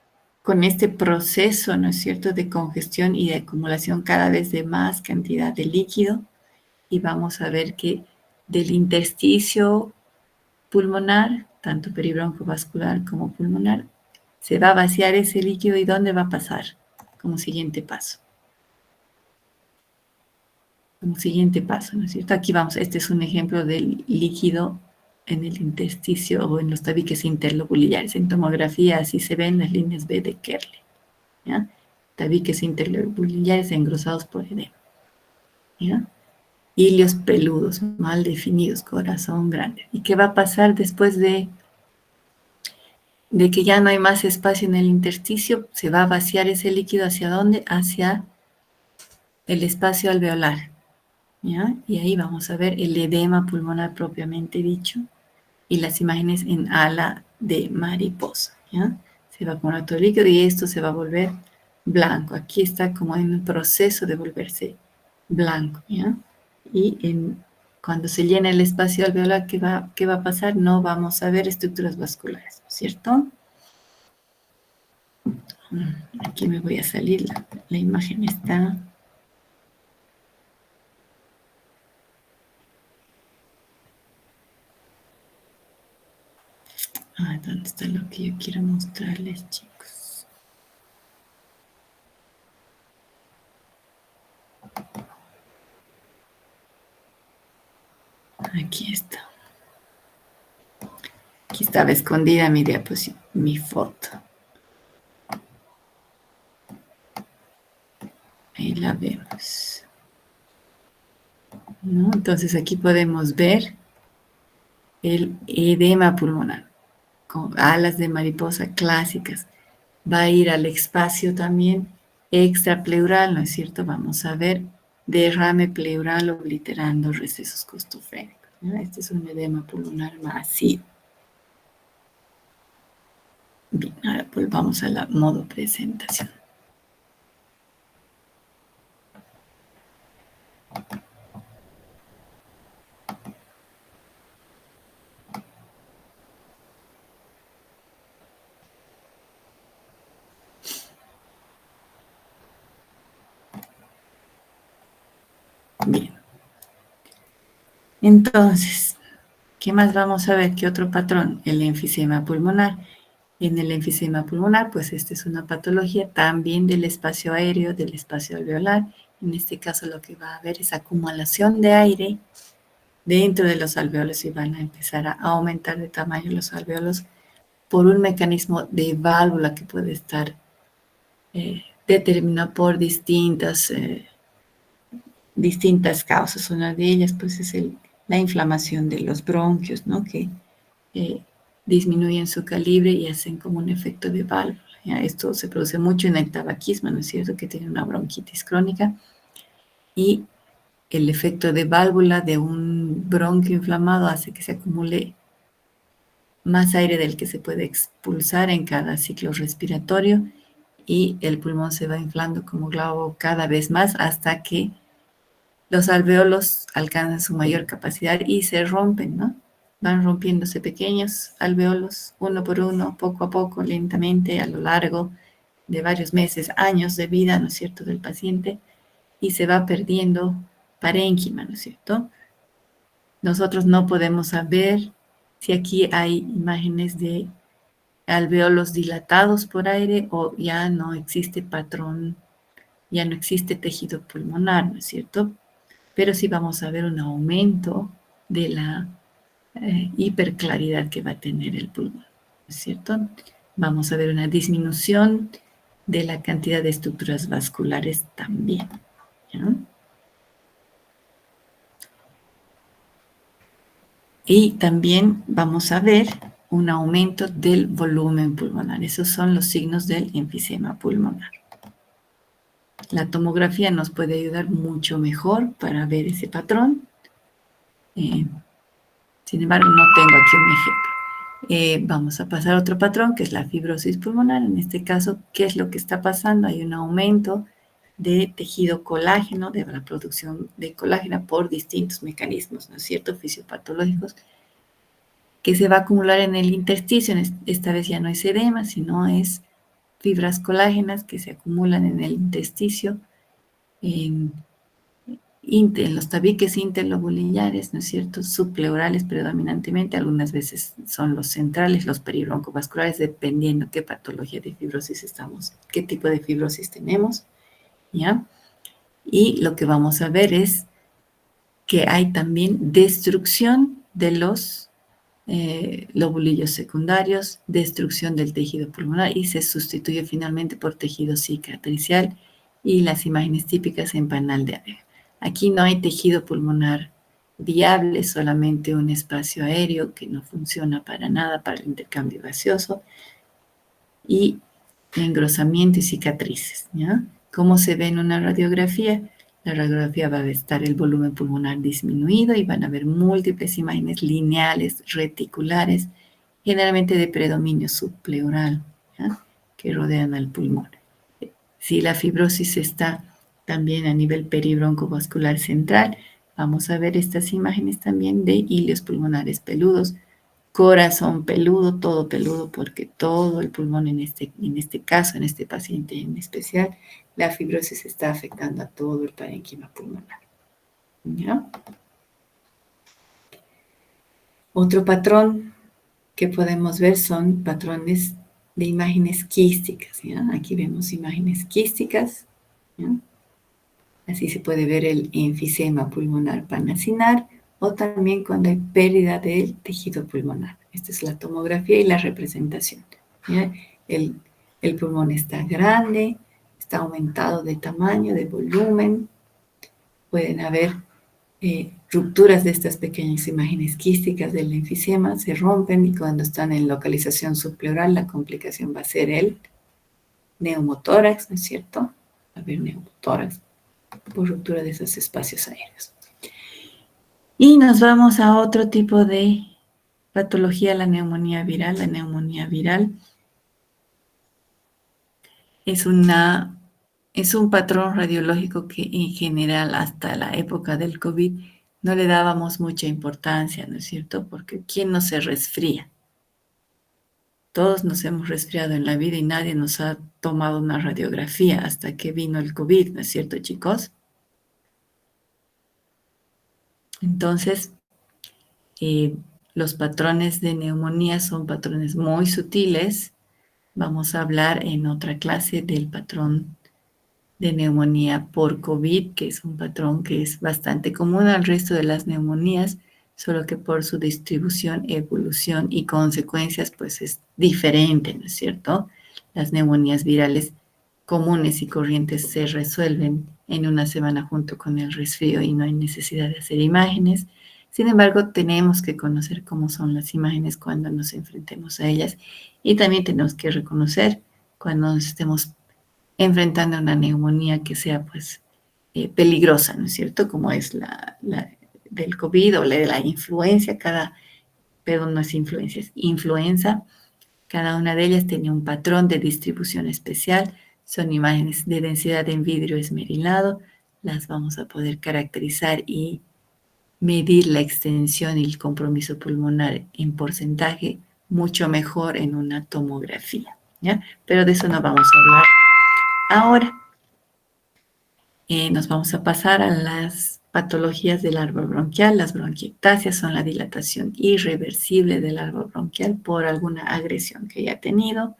con este proceso, ¿no es cierto?, de congestión y de acumulación cada vez de más cantidad de líquido. Y vamos a ver que del intersticio pulmonar, tanto peribroncovascular como pulmonar, se va a vaciar ese líquido y ¿dónde va a pasar? Como siguiente paso. Como siguiente paso, ¿no es cierto? Aquí vamos, este es un ejemplo del líquido en el intersticio o en los tabiques interlobulillares. En tomografía así se ven las líneas B de Kerle, ¿ya? Tabiques interlobulillares engrosados por edema, ¿ya? Hilios peludos, mal definidos, corazón grande. ¿Y qué va a pasar después de que ya no hay más espacio en el intersticio? Se va a vaciar ese líquido, ¿hacia dónde? Hacia el espacio alveolar, ¿ya? Y ahí vamos a ver el edema pulmonar propiamente dicho y las imágenes en ala de mariposa, ¿ya? Se va a acumular todo el líquido y esto se va a volver blanco. Aquí está como en un proceso de volverse blanco, ¿ya? Y cuando se llena el espacio alveolar, ¿qué va a pasar? No vamos a ver estructuras vasculares, ¿cierto? Aquí me voy a salir, la imagen está... ¿Dónde está lo que yo quiero mostrarles, chicos? Aquí está. Aquí estaba escondida mi diapositiva, mi foto. Ahí la vemos, ¿no? Entonces aquí podemos ver el edema pulmonar con alas de mariposa clásicas. Va a ir al espacio también extrapleural, ¿no es cierto? Vamos a ver derrame pleural obliterando recesos costofrénicos, ¿no? Este es un edema pulmonar masivo. Bien, ahora volvamos a la modo presentación. Bien. Entonces, ¿qué más vamos a ver? ¿Qué otro patrón? El enfisema pulmonar. En el enfisema pulmonar, pues esta es una patología también del espacio aéreo, del espacio alveolar. En este caso lo que va a haber es acumulación de aire dentro de los alveolos y van a empezar a aumentar de tamaño los alveolos por un mecanismo de válvula que puede estar determinado por distintas causas. Una de ellas pues es la inflamación de los bronquios, ¿no? Que eh, disminuyen su calibre y hacen como un efecto de válvula. ¿Ya? Esto se produce mucho en el tabaquismo, ¿no es cierto? Que tiene una bronquitis crónica y el efecto de válvula de un bronquio inflamado hace que se acumule más aire del que se puede expulsar en cada ciclo respiratorio y el pulmón se va inflando como globo cada vez más hasta que los alveolos alcanzan su mayor capacidad y se rompen, ¿no? Van rompiéndose pequeños alveolos, uno por uno, poco a poco, lentamente, a lo largo de varios meses, años de vida, ¿no es cierto?, del paciente, y se va perdiendo parénquima, ¿no es cierto? Nosotros no podemos saber si aquí hay imágenes de alveolos dilatados por aire o ya no existe patrón, ya no existe tejido pulmonar, ¿no es cierto? Pero sí vamos a ver un aumento de la hiperclaridad que va a tener el pulmón, ¿no es cierto? Vamos a ver una disminución de la cantidad de estructuras vasculares también, ¿ya? Y también vamos a ver un aumento del volumen pulmonar. Esos son los signos del enfisema pulmonar. La tomografía nos puede ayudar mucho mejor para ver ese patrón. Sin embargo, no tengo aquí un ejemplo. Vamos a pasar a otro patrón, que es la fibrosis pulmonar. En este caso, ¿qué es lo que está pasando? Hay un aumento de tejido colágeno, de la producción de colágeno por distintos mecanismos, ¿no es cierto?, fisiopatológicos, que se va a acumular en el intersticio. Esta vez ya no es edema, sino es fibras colágenas que se acumulan en el intersticio, en los tabiques interlobulillares, ¿no es cierto?, subpleurales predominantemente, algunas veces son los centrales, los peribroncovasculares, dependiendo qué patología de fibrosis estamos, qué tipo de fibrosis tenemos, ¿ya? Y lo que vamos a ver es que hay también destrucción de los lobulillos secundarios, destrucción del tejido pulmonar y se sustituye finalmente por tejido cicatricial y las imágenes típicas en panal de Abbe. Aquí no hay tejido pulmonar viable, solamente un espacio aéreo que no funciona para nada para el intercambio gaseoso y engrosamiento y cicatrices, ¿ya? ¿Cómo se ve en una radiografía? La radiografía va a estar el volumen pulmonar disminuido y van a haber múltiples imágenes lineales, reticulares, generalmente de predominio subpleural, ¿ya?, que rodean al pulmón. Si la fibrosis está también a nivel peribroncovascular central, vamos a ver estas imágenes también de hilios pulmonares peludos, corazón peludo, todo peludo, porque todo el pulmón en este caso, en este paciente en especial, la fibrosis está afectando a todo el parénquima pulmonar, ¿ya? Otro patrón que podemos ver son patrones de imágenes quísticas, ¿ya? Aquí vemos imágenes quísticas, ¿ya? Así se puede ver el enfisema pulmonar panacinar o también cuando hay pérdida del tejido pulmonar. Esta es la tomografía y la representación, ¿ya? El pulmón está grande, está aumentado de tamaño, de volumen. Pueden haber rupturas de estas pequeñas imágenes quísticas del enfisema, se rompen y cuando están en localización subpleural la complicación va a ser el neumotórax, ¿no es cierto? Va a haber neumotórax por ruptura de esos espacios aéreos. Y nos vamos a otro tipo de patología, la neumonía viral. La neumonía viral es un patrón radiológico que en general hasta la época del COVID no le dábamos mucha importancia, ¿no es cierto? Porque ¿quién no se resfría? Todos nos hemos resfriado en la vida y nadie nos ha tomado una radiografía hasta que vino el COVID, ¿no es cierto, chicos? Entonces, los patrones de neumonía son patrones muy sutiles. Vamos a hablar en otra clase del patrón de neumonía por COVID, que es un patrón que es bastante común al resto de las neumonías, solo que por su distribución, evolución y consecuencias, pues es diferente, ¿no es cierto? Las neumonías virales comunes y corrientes se resuelven en una semana junto con el resfrío y no hay necesidad de hacer imágenes. Sin embargo, tenemos que conocer cómo son las imágenes cuando nos enfrentemos a ellas y también tenemos que reconocer cuando nos estemos enfrentando a una neumonía que sea pues peligrosa, ¿no es cierto? Como es la del COVID o la de la influenza, perdón, no es influencia, es influenza. Cada una de ellas tiene un patrón de distribución especial. Son imágenes de densidad en vidrio esmerilado. Las vamos a poder caracterizar y medir la extensión y el compromiso pulmonar en porcentaje mucho mejor en una tomografía, ¿ya? Pero de eso no vamos a hablar ahora. Nos vamos a pasar a las patologías del árbol bronquial. Las bronquiectasias son la dilatación irreversible del árbol bronquial por alguna agresión que haya tenido.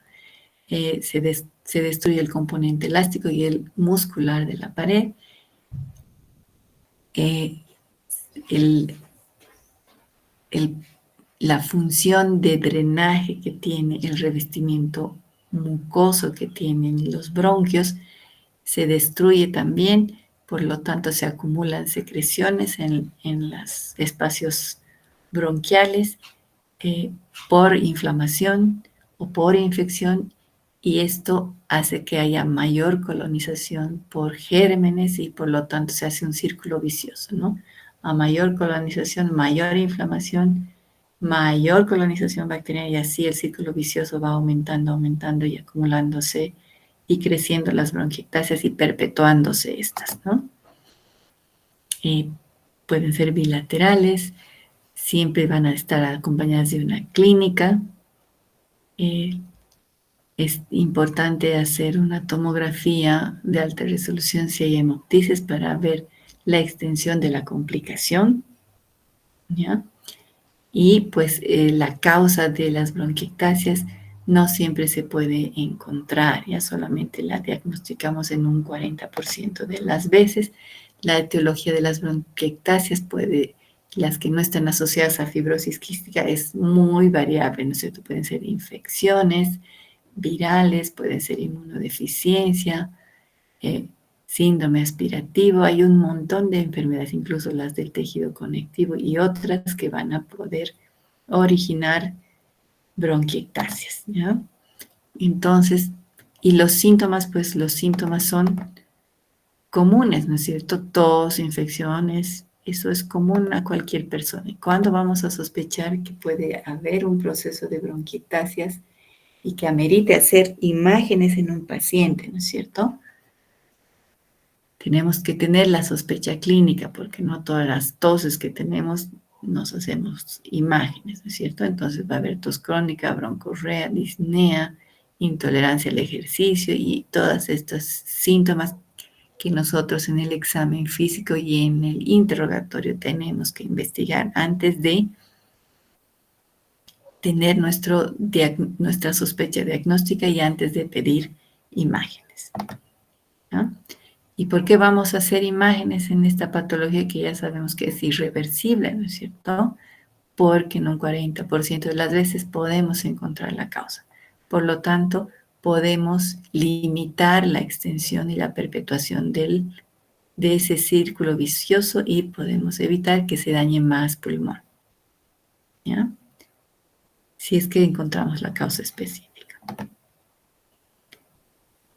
Se destruye el componente elástico y el muscular de la pared. La función de drenaje que tiene el revestimiento mucoso que tienen los bronquios se destruye también, por lo tanto se acumulan secreciones en los espacios bronquiales por inflamación o por infección y esto hace que haya mayor colonización por gérmenes y por lo tanto se hace un círculo vicioso, ¿no? A mayor colonización, mayor inflamación, mayor colonización bacteriana y así el círculo vicioso va aumentando, aumentando y acumulándose y creciendo las bronquiectasias y perpetuándose estas, ¿no? Pueden ser bilaterales, siempre van a estar acompañadas de una clínica. Es importante hacer una tomografía de alta resolución si hay hemoptisis para ver la extensión de la complicación, ¿ya? Y pues la causa de las bronquiectasias no siempre se puede encontrar, ya solamente la diagnosticamos en un 40% de las veces. La etiología de las bronquiectasias puede, las que no están asociadas a fibrosis quística, es muy variable, ¿no es cierto? Pueden ser infecciones virales, pueden ser inmunodeficiencia, eh, síndrome aspirativo, hay un montón de enfermedades, incluso las del tejido conectivo y otras que van a poder originar bronquiectasias, ¿ya? Entonces, y los síntomas, pues los síntomas son comunes, ¿no es cierto? Tos, infecciones, eso es común a cualquier persona. ¿Y cuándo vamos a sospechar que puede haber un proceso de bronquiectasias y que amerite hacer imágenes en un paciente, ¿no es cierto? Tenemos que tener la sospecha clínica, porque no todas las toses que tenemos nos hacemos imágenes, ¿no es cierto? Entonces va a haber tos crónica, broncorrea, disnea, intolerancia al ejercicio y todas estas síntomas que nosotros en el examen físico y en el interrogatorio tenemos que investigar antes de tener nuestra sospecha diagnóstica y antes de pedir imágenes, ¿no? ¿Y por qué vamos a hacer imágenes en esta patología que ya sabemos que es irreversible, ¿no es cierto? Porque en un 40% de las veces podemos encontrar la causa. Por lo tanto, podemos limitar la extensión y la perpetuación de ese círculo vicioso y podemos evitar que se dañe más pulmón, ¿ya? Si es que encontramos la causa específica.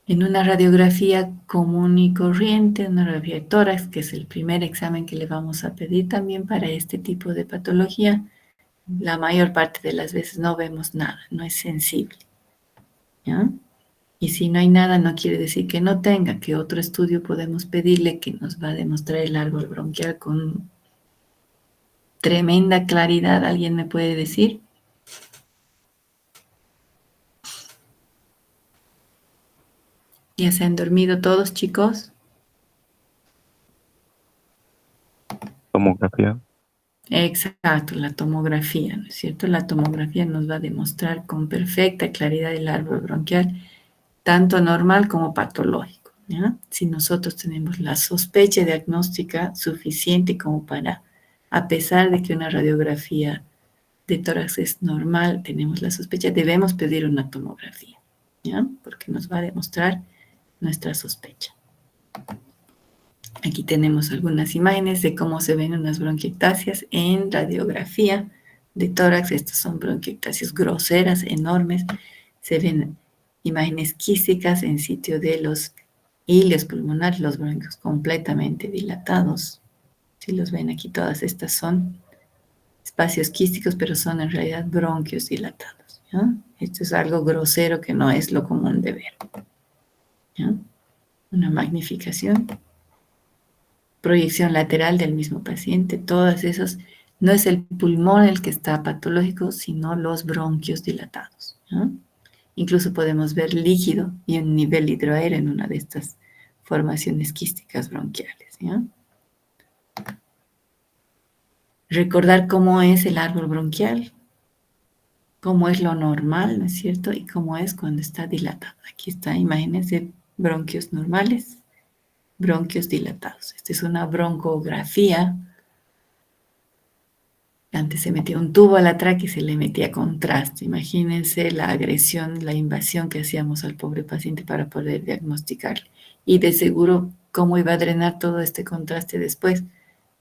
En una radiografía común y corriente, una radiografía de tórax, que es el primer examen que le vamos a pedir también para este tipo de patología, la mayor parte de las veces no vemos nada, no es sensible, ¿ya? Y si no hay nada, no quiere decir que no tenga, que otro estudio podemos pedirle que nos va a demostrar el árbol bronquial con tremenda claridad. ¿Alguien me puede decir? ¿Ya se han dormido todos, chicos? Tomografía. Exacto, la tomografía, ¿no es cierto? La tomografía nos va a demostrar con perfecta claridad el árbol bronquial, tanto normal como patológico, ¿ya? Si nosotros tenemos la sospecha diagnóstica suficiente como para, a pesar de que una radiografía de tórax es normal, tenemos la sospecha, debemos pedir una tomografía, ¿ya? Porque nos va a demostrar nuestra sospecha. Aquí tenemos algunas imágenes de cómo se ven unas bronquiectasias en radiografía de tórax. Estas son bronquiectasias groseras, enormes. Se ven imágenes quísticas en sitio de los hilios pulmonares, los bronquios completamente dilatados. Si los ven aquí, todas estas son espacios quísticos, pero son en realidad bronquios dilatados, ¿ya? Esto es algo grosero que no es lo común de ver, ¿ya? Una magnificación. Proyección lateral del mismo paciente, todas esas, no es el pulmón el que está patológico, sino los bronquios dilatados, ¿no? Incluso podemos ver líquido y un nivel hidroaéreo en una de estas formaciones quísticas bronquiales, ¿ya? Recordar cómo es el árbol bronquial, cómo es lo normal, ¿no es cierto? Y cómo es cuando está dilatado. Aquí está imágenes de bronquios normales, bronquios dilatados. Esta es una broncografía. Antes se metía un tubo a la tráquea y se le metía contraste. Imagínense la agresión, la invasión que hacíamos al pobre paciente para poder diagnosticarle. Y de seguro, ¿cómo iba a drenar todo este contraste después?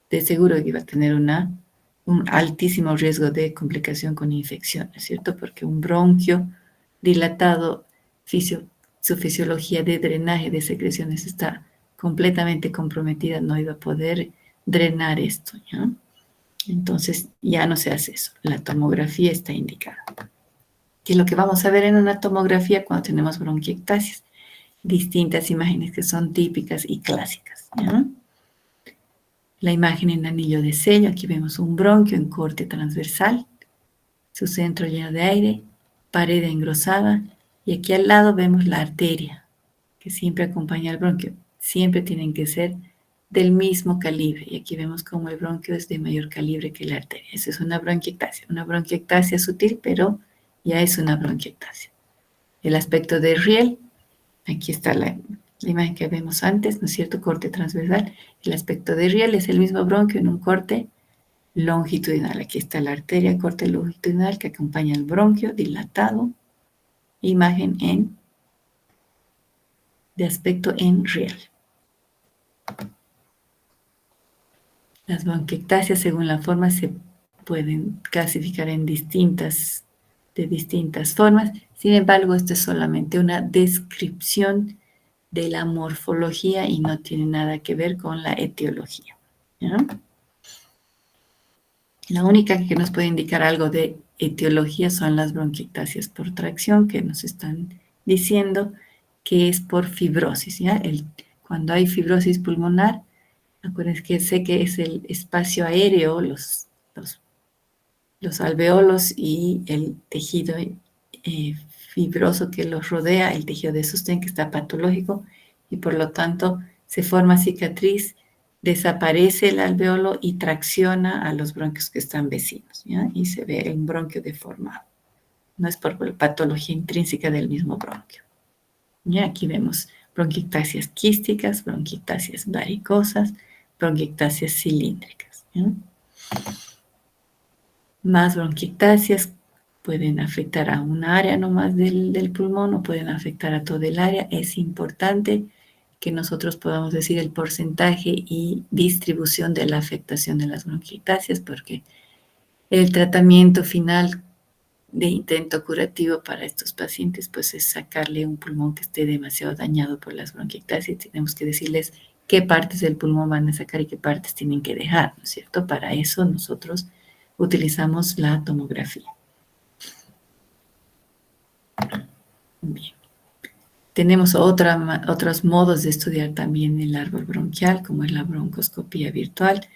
De seguro que iba a tener un altísimo riesgo de complicación con infección, ¿no es cierto? Porque un bronquio dilatado, su fisiología de drenaje de secreciones está completamente comprometida, no iba a poder drenar esto, ¿ya? Entonces ya no se hace eso, la tomografía está indicada. ¿Qué es lo que vamos a ver en una tomografía cuando tenemos bronquiectasias? distintas imágenes que son típicas y clásicas, ¿ya? La imagen en anillo de sello, aquí vemos un bronquio en corte transversal, su centro lleno de aire, pared engrosada, y aquí al lado vemos la arteria, que siempre acompaña al bronquio. Siempre tienen que ser del mismo calibre, y aquí vemos cómo el bronquio es de mayor calibre que la arteria. Esa es una bronquiectasia sutil, pero ya es una bronquiectasia. El aspecto de riel, aquí está la imagen que vemos antes, ¿no es cierto? Corte transversal. El aspecto de riel es el mismo bronquio en un corte longitudinal. Aquí está la arteria, corte longitudinal que acompaña al bronquio dilatado. Imagen de aspecto en riel. Las bronquiectasias, según la forma, se pueden clasificar de distintas formas. Sin embargo, esto es solamente una descripción de la morfología y no tiene nada que ver con la etiología, ¿ya? La única que nos puede indicar algo de etiología son las bronquiectasias por tracción, que nos están diciendo que es por fibrosis, ¿ya? Cuando hay fibrosis pulmonar, acuérdense que sé que es el espacio aéreo, los alveolos y el tejido fibroso que los rodea, el tejido de sostén que está patológico, y por lo tanto se forma cicatriz, desaparece el alveolo y tracciona a los bronquios que están vecinos, ¿ya? Y se ve un bronquio deformado. No es por patología intrínseca del mismo bronquio. ¿Ya? Aquí vemos bronquiectasias quísticas, bronquiectasias varicosas, bronquiectasias cilíndricas, ¿ya? Más bronquiectasias pueden afectar a un área nomás del pulmón o pueden afectar a todo el área. Es importante que nosotros podamos decir el porcentaje y distribución de la afectación de las bronquiectasias, porque el tratamiento final de intento curativo para estos pacientes pues es sacarle un pulmón que esté demasiado dañado por las bronquiectasias. Tenemos que decirles qué partes del pulmón van a sacar y qué partes tienen que dejar, ¿no es cierto? Para eso nosotros utilizamos la tomografía. Bien. Tenemos otros modos de estudiar también el árbol bronquial, como es la broncoscopía virtual.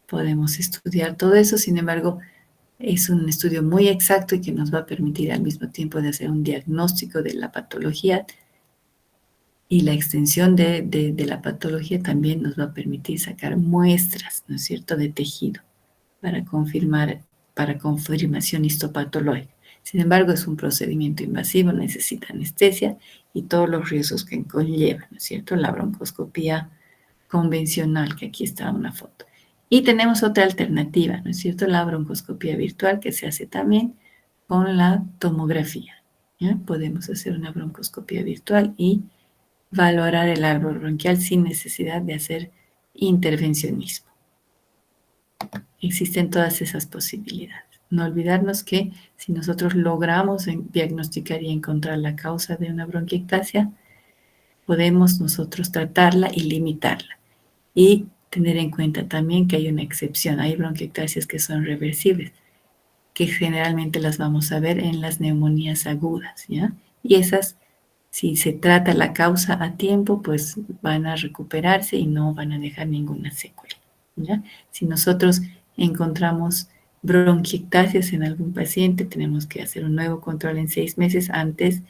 Podemos estudiar todo eso, sin embargo, es un estudio muy exacto y que nos va a permitir al mismo tiempo de hacer un diagnóstico de la patología, y la extensión de la patología también nos va a permitir sacar muestras, ¿no es cierto?, de tejido para confirmación histopatológica. Sin embargo, es un procedimiento invasivo, necesita anestesia y todos los riesgos que conlleva, ¿no es cierto? La broncoscopía convencional, que aquí está una foto. Y tenemos otra alternativa, ¿no es cierto? La broncoscopía virtual, que se hace también con la tomografía, ¿ya? Podemos hacer una broncoscopía virtual y valorar el árbol bronquial sin necesidad de hacer intervencionismo. Existen todas esas posibilidades. No olvidarnos que si nosotros logramos diagnosticar y encontrar la causa de una bronquiectasia, podemos nosotros tratarla y limitarla. Y tener en cuenta también que hay una excepción. Hay bronquiectasias que son reversibles, que generalmente las vamos a ver en las neumonías agudas, ¿ya? Y esas, si se trata la causa a tiempo, pues van a recuperarse y no van a dejar ninguna secuela, ¿ya? Si nosotros encontramos bronquiectasias en algún paciente, tenemos que hacer un nuevo control en 6 meses antes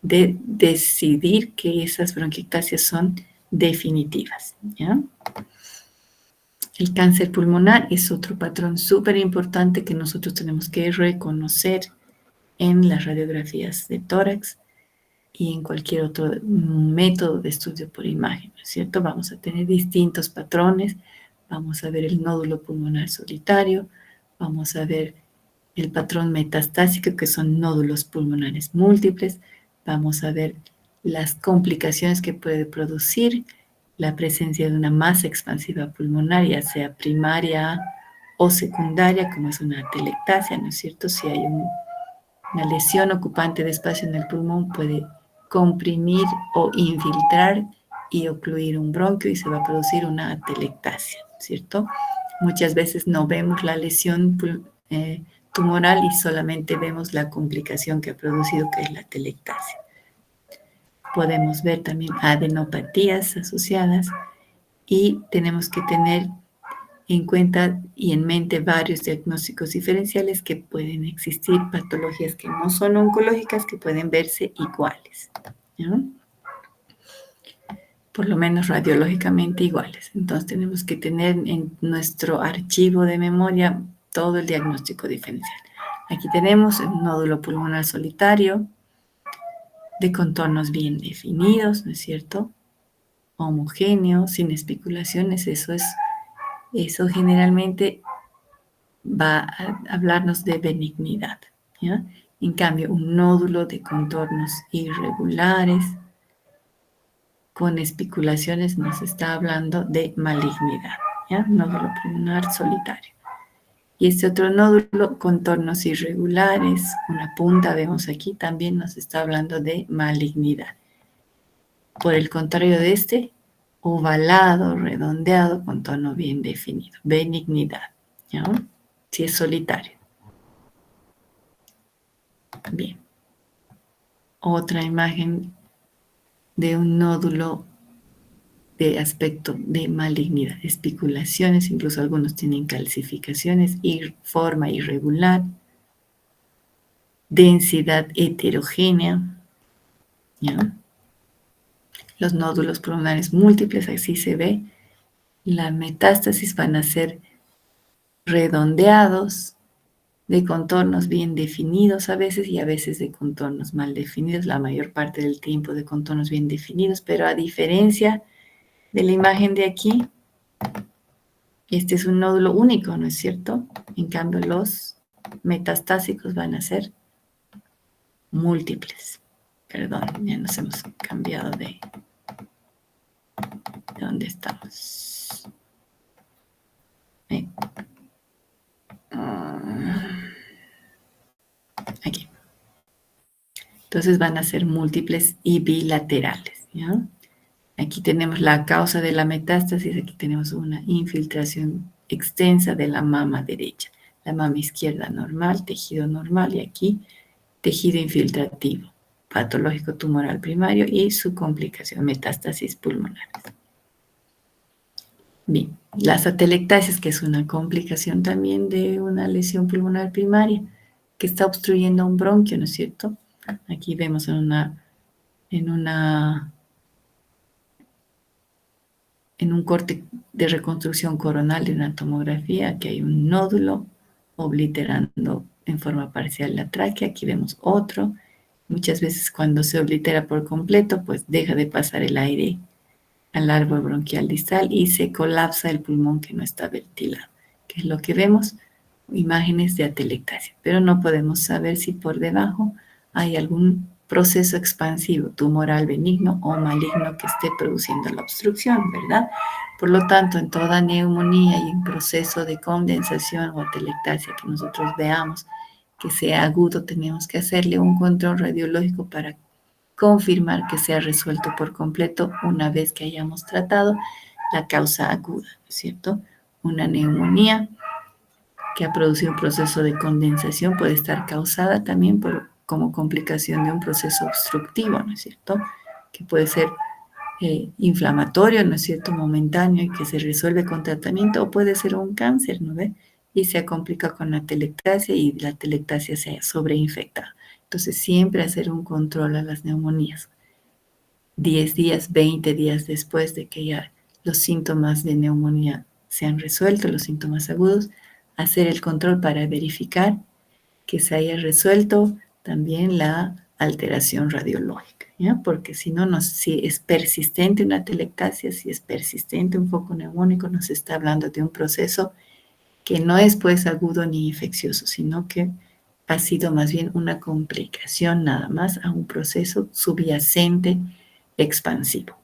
de decidir que esas bronquiectasias son definitivas, ¿ya? El cáncer pulmonar es otro patrón súper importante que nosotros tenemos que reconocer en las radiografías de tórax y en cualquier otro método de estudio por imagen, ¿no es cierto? Vamos a tener distintos patrones, vamos a ver el nódulo pulmonar solitario, vamos a ver el patrón metastásico, que son nódulos pulmonares múltiples, vamos a ver las complicaciones que puede producir la presencia de una masa expansiva pulmonar, ya sea primaria o secundaria, como es una atelectasia, ¿no es cierto? Si hay una lesión ocupante de espacio en el pulmón, puede comprimir o infiltrar y ocluir un bronquio y se va a producir una atelectasia, ¿cierto? Muchas veces no vemos la lesión tumoral y solamente vemos la complicación que ha producido, que es la atelectasia. podemos ver también adenopatías asociadas y tenemos que tener en cuenta y en mente varios diagnósticos diferenciales que pueden existir, patologías que no son oncológicas que pueden verse iguales, ¿no? Por lo menos radiológicamente iguales. Entonces tenemos que tener en nuestro archivo de memoria todo el diagnóstico diferencial. Aquí tenemos un nódulo pulmonar solitario de contornos bien definidos, ¿no es cierto? Homogéneo, sin especulaciones, eso generalmente va a hablarnos de benignidad, ¿ya? En cambio, un nódulo de contornos irregulares con especulaciones nos está hablando de malignidad, ¿ya? Nódulo pulmonar solitario. Y este otro nódulo, contornos irregulares, una punta vemos aquí, también nos está hablando de malignidad. Por el contrario de este, ovalado, redondeado, contorno bien definido, benignidad, ¿ya? Si es solitario. Bien. Otra imagen de un nódulo de aspecto de malignidad, especulaciones, incluso algunos tienen calcificaciones, forma irregular, densidad heterogénea, ¿ya? Los nódulos pulmonares múltiples, así se ve, la metástasis van a ser redondeados, de contornos bien definidos a veces y a veces de contornos mal definidos, la mayor parte del tiempo de contornos bien definidos, pero a diferencia de la imagen de aquí, este es un nódulo único, ¿no es cierto? En cambio, los metastásicos van a ser múltiples. Perdón, ya nos hemos cambiado de dónde estamos. Aquí. Entonces van a ser múltiples y bilaterales, ¿ya? Aquí tenemos la causa de la metástasis, aquí tenemos una infiltración extensa de la mama derecha. La mama izquierda normal, tejido normal, y aquí tejido infiltrativo, patológico tumoral primario y su complicación, metástasis pulmonares. Bien, las atelectasias, que es una complicación también de una lesión pulmonar primaria, que está obstruyendo un bronquio, ¿no es cierto? Aquí vemos en un corte de reconstrucción coronal de una tomografía, que hay un nódulo obliterando en forma parcial la tráquea. Aquí vemos otro. Muchas veces cuando se oblitera por completo, pues deja de pasar el aire al árbol bronquial distal y se colapsa el pulmón que no está ventilado, que es lo que vemos, imágenes de atelectasia. Pero no podemos saber si por debajo hay algún proceso expansivo, tumoral benigno o maligno que esté produciendo la obstrucción, ¿verdad? Por lo tanto, en toda neumonía y en proceso de condensación o atelectasia que nosotros veamos que sea agudo, tenemos que hacerle un control radiológico para confirmar que sea resuelto por completo una vez que hayamos tratado la causa aguda, ¿no es cierto? Una neumonía que ha producido un proceso de condensación puede estar causada también como complicación de un proceso obstructivo, ¿no es cierto? Que puede ser inflamatorio, ¿no es cierto? Momentáneo y que se resuelve con tratamiento, o puede ser un cáncer, ¿no ve? Y se complica con la telectasia y la telectasia se sobreinfecta. Entonces, siempre hacer un control a las neumonías. 10 días, 20 días después de que ya los síntomas de neumonía se han resuelto, los síntomas agudos, hacer el control para verificar que se haya resuelto también la alteración radiológica, ¿ya? Porque si no, si es persistente una telectasia, si es persistente un foco neumónico, nos está hablando de un proceso que no es pues agudo ni infeccioso, sino que ha sido más bien una complicación nada más a un proceso subyacente expansivo.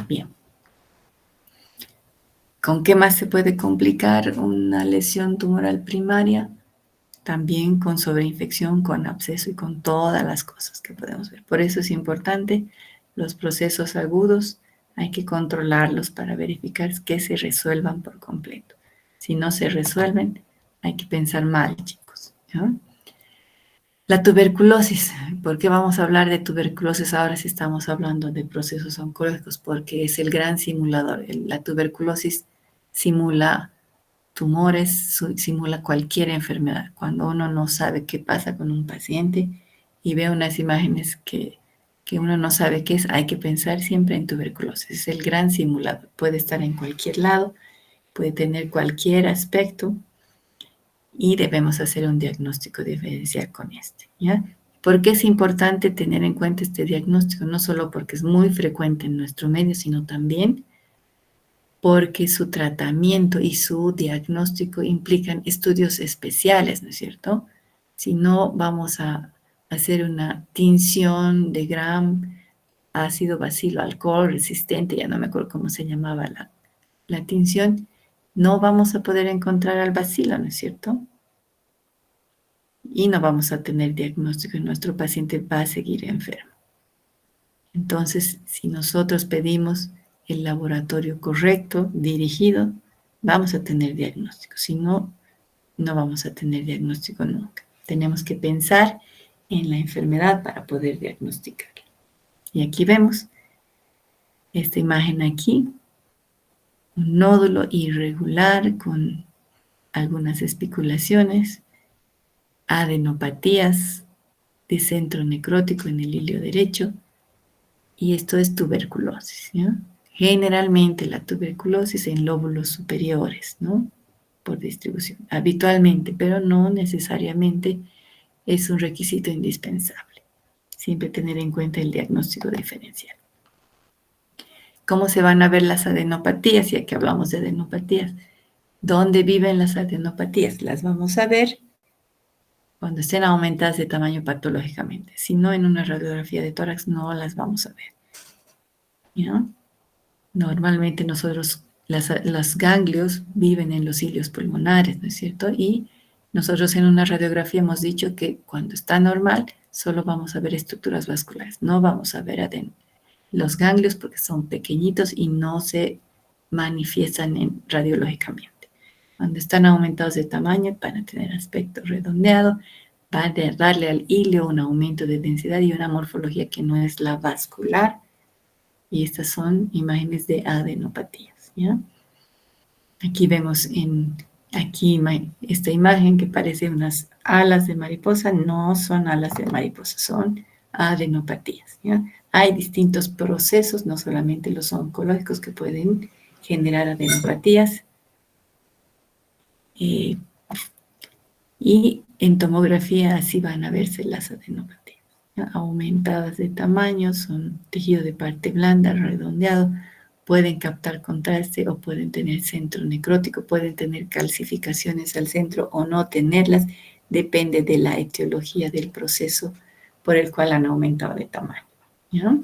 Bien. ¿Con qué más se puede complicar una lesión tumoral primaria? También con sobreinfección, con absceso y con todas las cosas que podemos ver. Por eso es importante los procesos agudos, hay que controlarlos para verificar que se resuelvan por completo. Si no se resuelven, hay que pensar mal, chicos, ¿ya? La tuberculosis, ¿Por qué vamos a hablar de tuberculosis ahora si estamos hablando de procesos oncológicos? Porque es el gran simulador. La tuberculosis simula tumores, simula cualquier enfermedad. Cuando uno no sabe qué pasa con un paciente y ve unas imágenes que uno no sabe qué es, hay que pensar siempre en tuberculosis. Es el gran simulador. Puede estar en cualquier lado, puede tener cualquier aspecto y debemos hacer un diagnóstico diferencial con este, ¿ya? ¿Por qué es importante tener en cuenta este diagnóstico? No solo porque es muy frecuente en nuestro medio, sino también porque su tratamiento y su diagnóstico implican estudios especiales, ¿no es cierto? Si no, vamos a hacer una tinción de Gram, ácido bacilo alcohol resistente, ya no me acuerdo cómo se llamaba la tinción, no vamos a poder encontrar al bacilo, ¿no es cierto? Y no vamos a tener diagnóstico y nuestro paciente va a seguir enfermo. Entonces, si nosotros pedimos el laboratorio correcto, dirigido, vamos a tener diagnóstico. Si no, no vamos a tener diagnóstico nunca. Tenemos que pensar en la enfermedad para poder diagnosticarla. Y aquí vemos esta imagen aquí, un nódulo irregular con algunas especulaciones, adenopatías de centro necrótico en el hilio derecho, y esto es tuberculosis, ¿ya? Generalmente la tuberculosis en lóbulos superiores, ¿no? Por distribución, habitualmente, pero no necesariamente es un requisito indispensable. Siempre tener en cuenta el diagnóstico diferencial. ¿Cómo se van a ver las adenopatías? Ya que hablamos de adenopatías. ¿Dónde viven las adenopatías? Las vamos a ver cuando estén aumentadas de tamaño patológicamente. Si no, en una radiografía de tórax no las vamos a ver, ¿ya? Normalmente nosotros, los ganglios viven en los hilios pulmonares, ¿no es cierto? Y nosotros en una radiografía hemos dicho que cuando está normal, solo vamos a ver estructuras vasculares, no vamos a ver los ganglios porque son pequeñitos y no se manifiestan radiológicamente. Cuando están aumentados de tamaño, van a tener aspecto redondeado, van a darle al hilio un aumento de densidad y una morfología que no es la vascular. Y estas son imágenes de adenopatías, ¿ya? Aquí vemos esta imagen que parece unas alas de mariposa. No son alas de mariposa, son adenopatías, ¿ya? Hay distintos procesos, no solamente los oncológicos, que pueden generar adenopatías. Y en tomografía así van a verse las adenopatías, ¿ya? Aumentadas de tamaño, son tejido de parte blanda, redondeado, pueden captar contraste o pueden tener centro necrótico, pueden tener calcificaciones al centro o no tenerlas, depende de la etiología del proceso por el cual han aumentado de tamaño, ¿ya?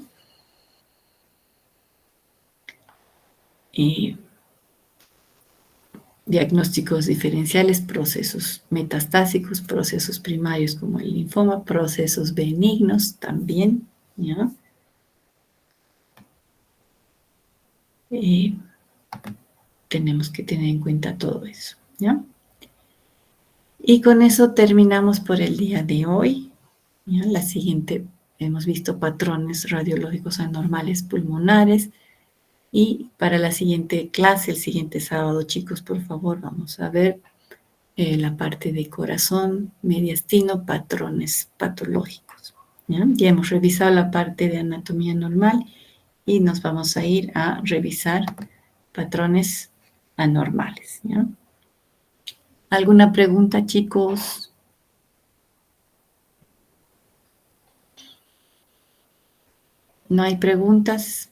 Diagnósticos diferenciales, procesos metastásicos, procesos primarios como el linfoma, procesos benignos también, ¿ya? Tenemos que tener en cuenta todo eso, ¿ya? Y con eso terminamos por el día de hoy, ¿ya? La siguiente, hemos visto patrones radiológicos anormales pulmonares, y para la siguiente clase, el siguiente sábado, chicos, por favor, vamos a ver la parte de corazón, mediastino, patrones patológicos, ¿ya? Ya hemos revisado la parte de anatomía normal y nos vamos a ir a revisar patrones anormales, ¿ya? ¿Alguna pregunta, chicos? ¿No hay preguntas?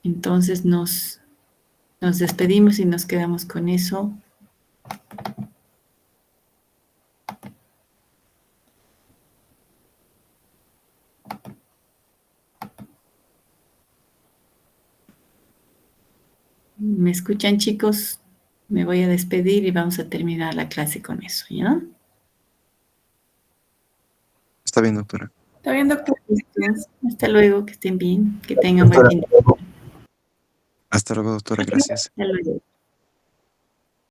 Entonces nos despedimos y nos quedamos con eso. ¿Me escuchan, chicos? Me voy a despedir y vamos a terminar la clase con eso, ¿ya? Está bien, doctora. Está bien, doctor. Hasta luego, que estén bien, que tengan buen Doctora, fin. Hasta luego, doctora. Gracias. Hasta luego.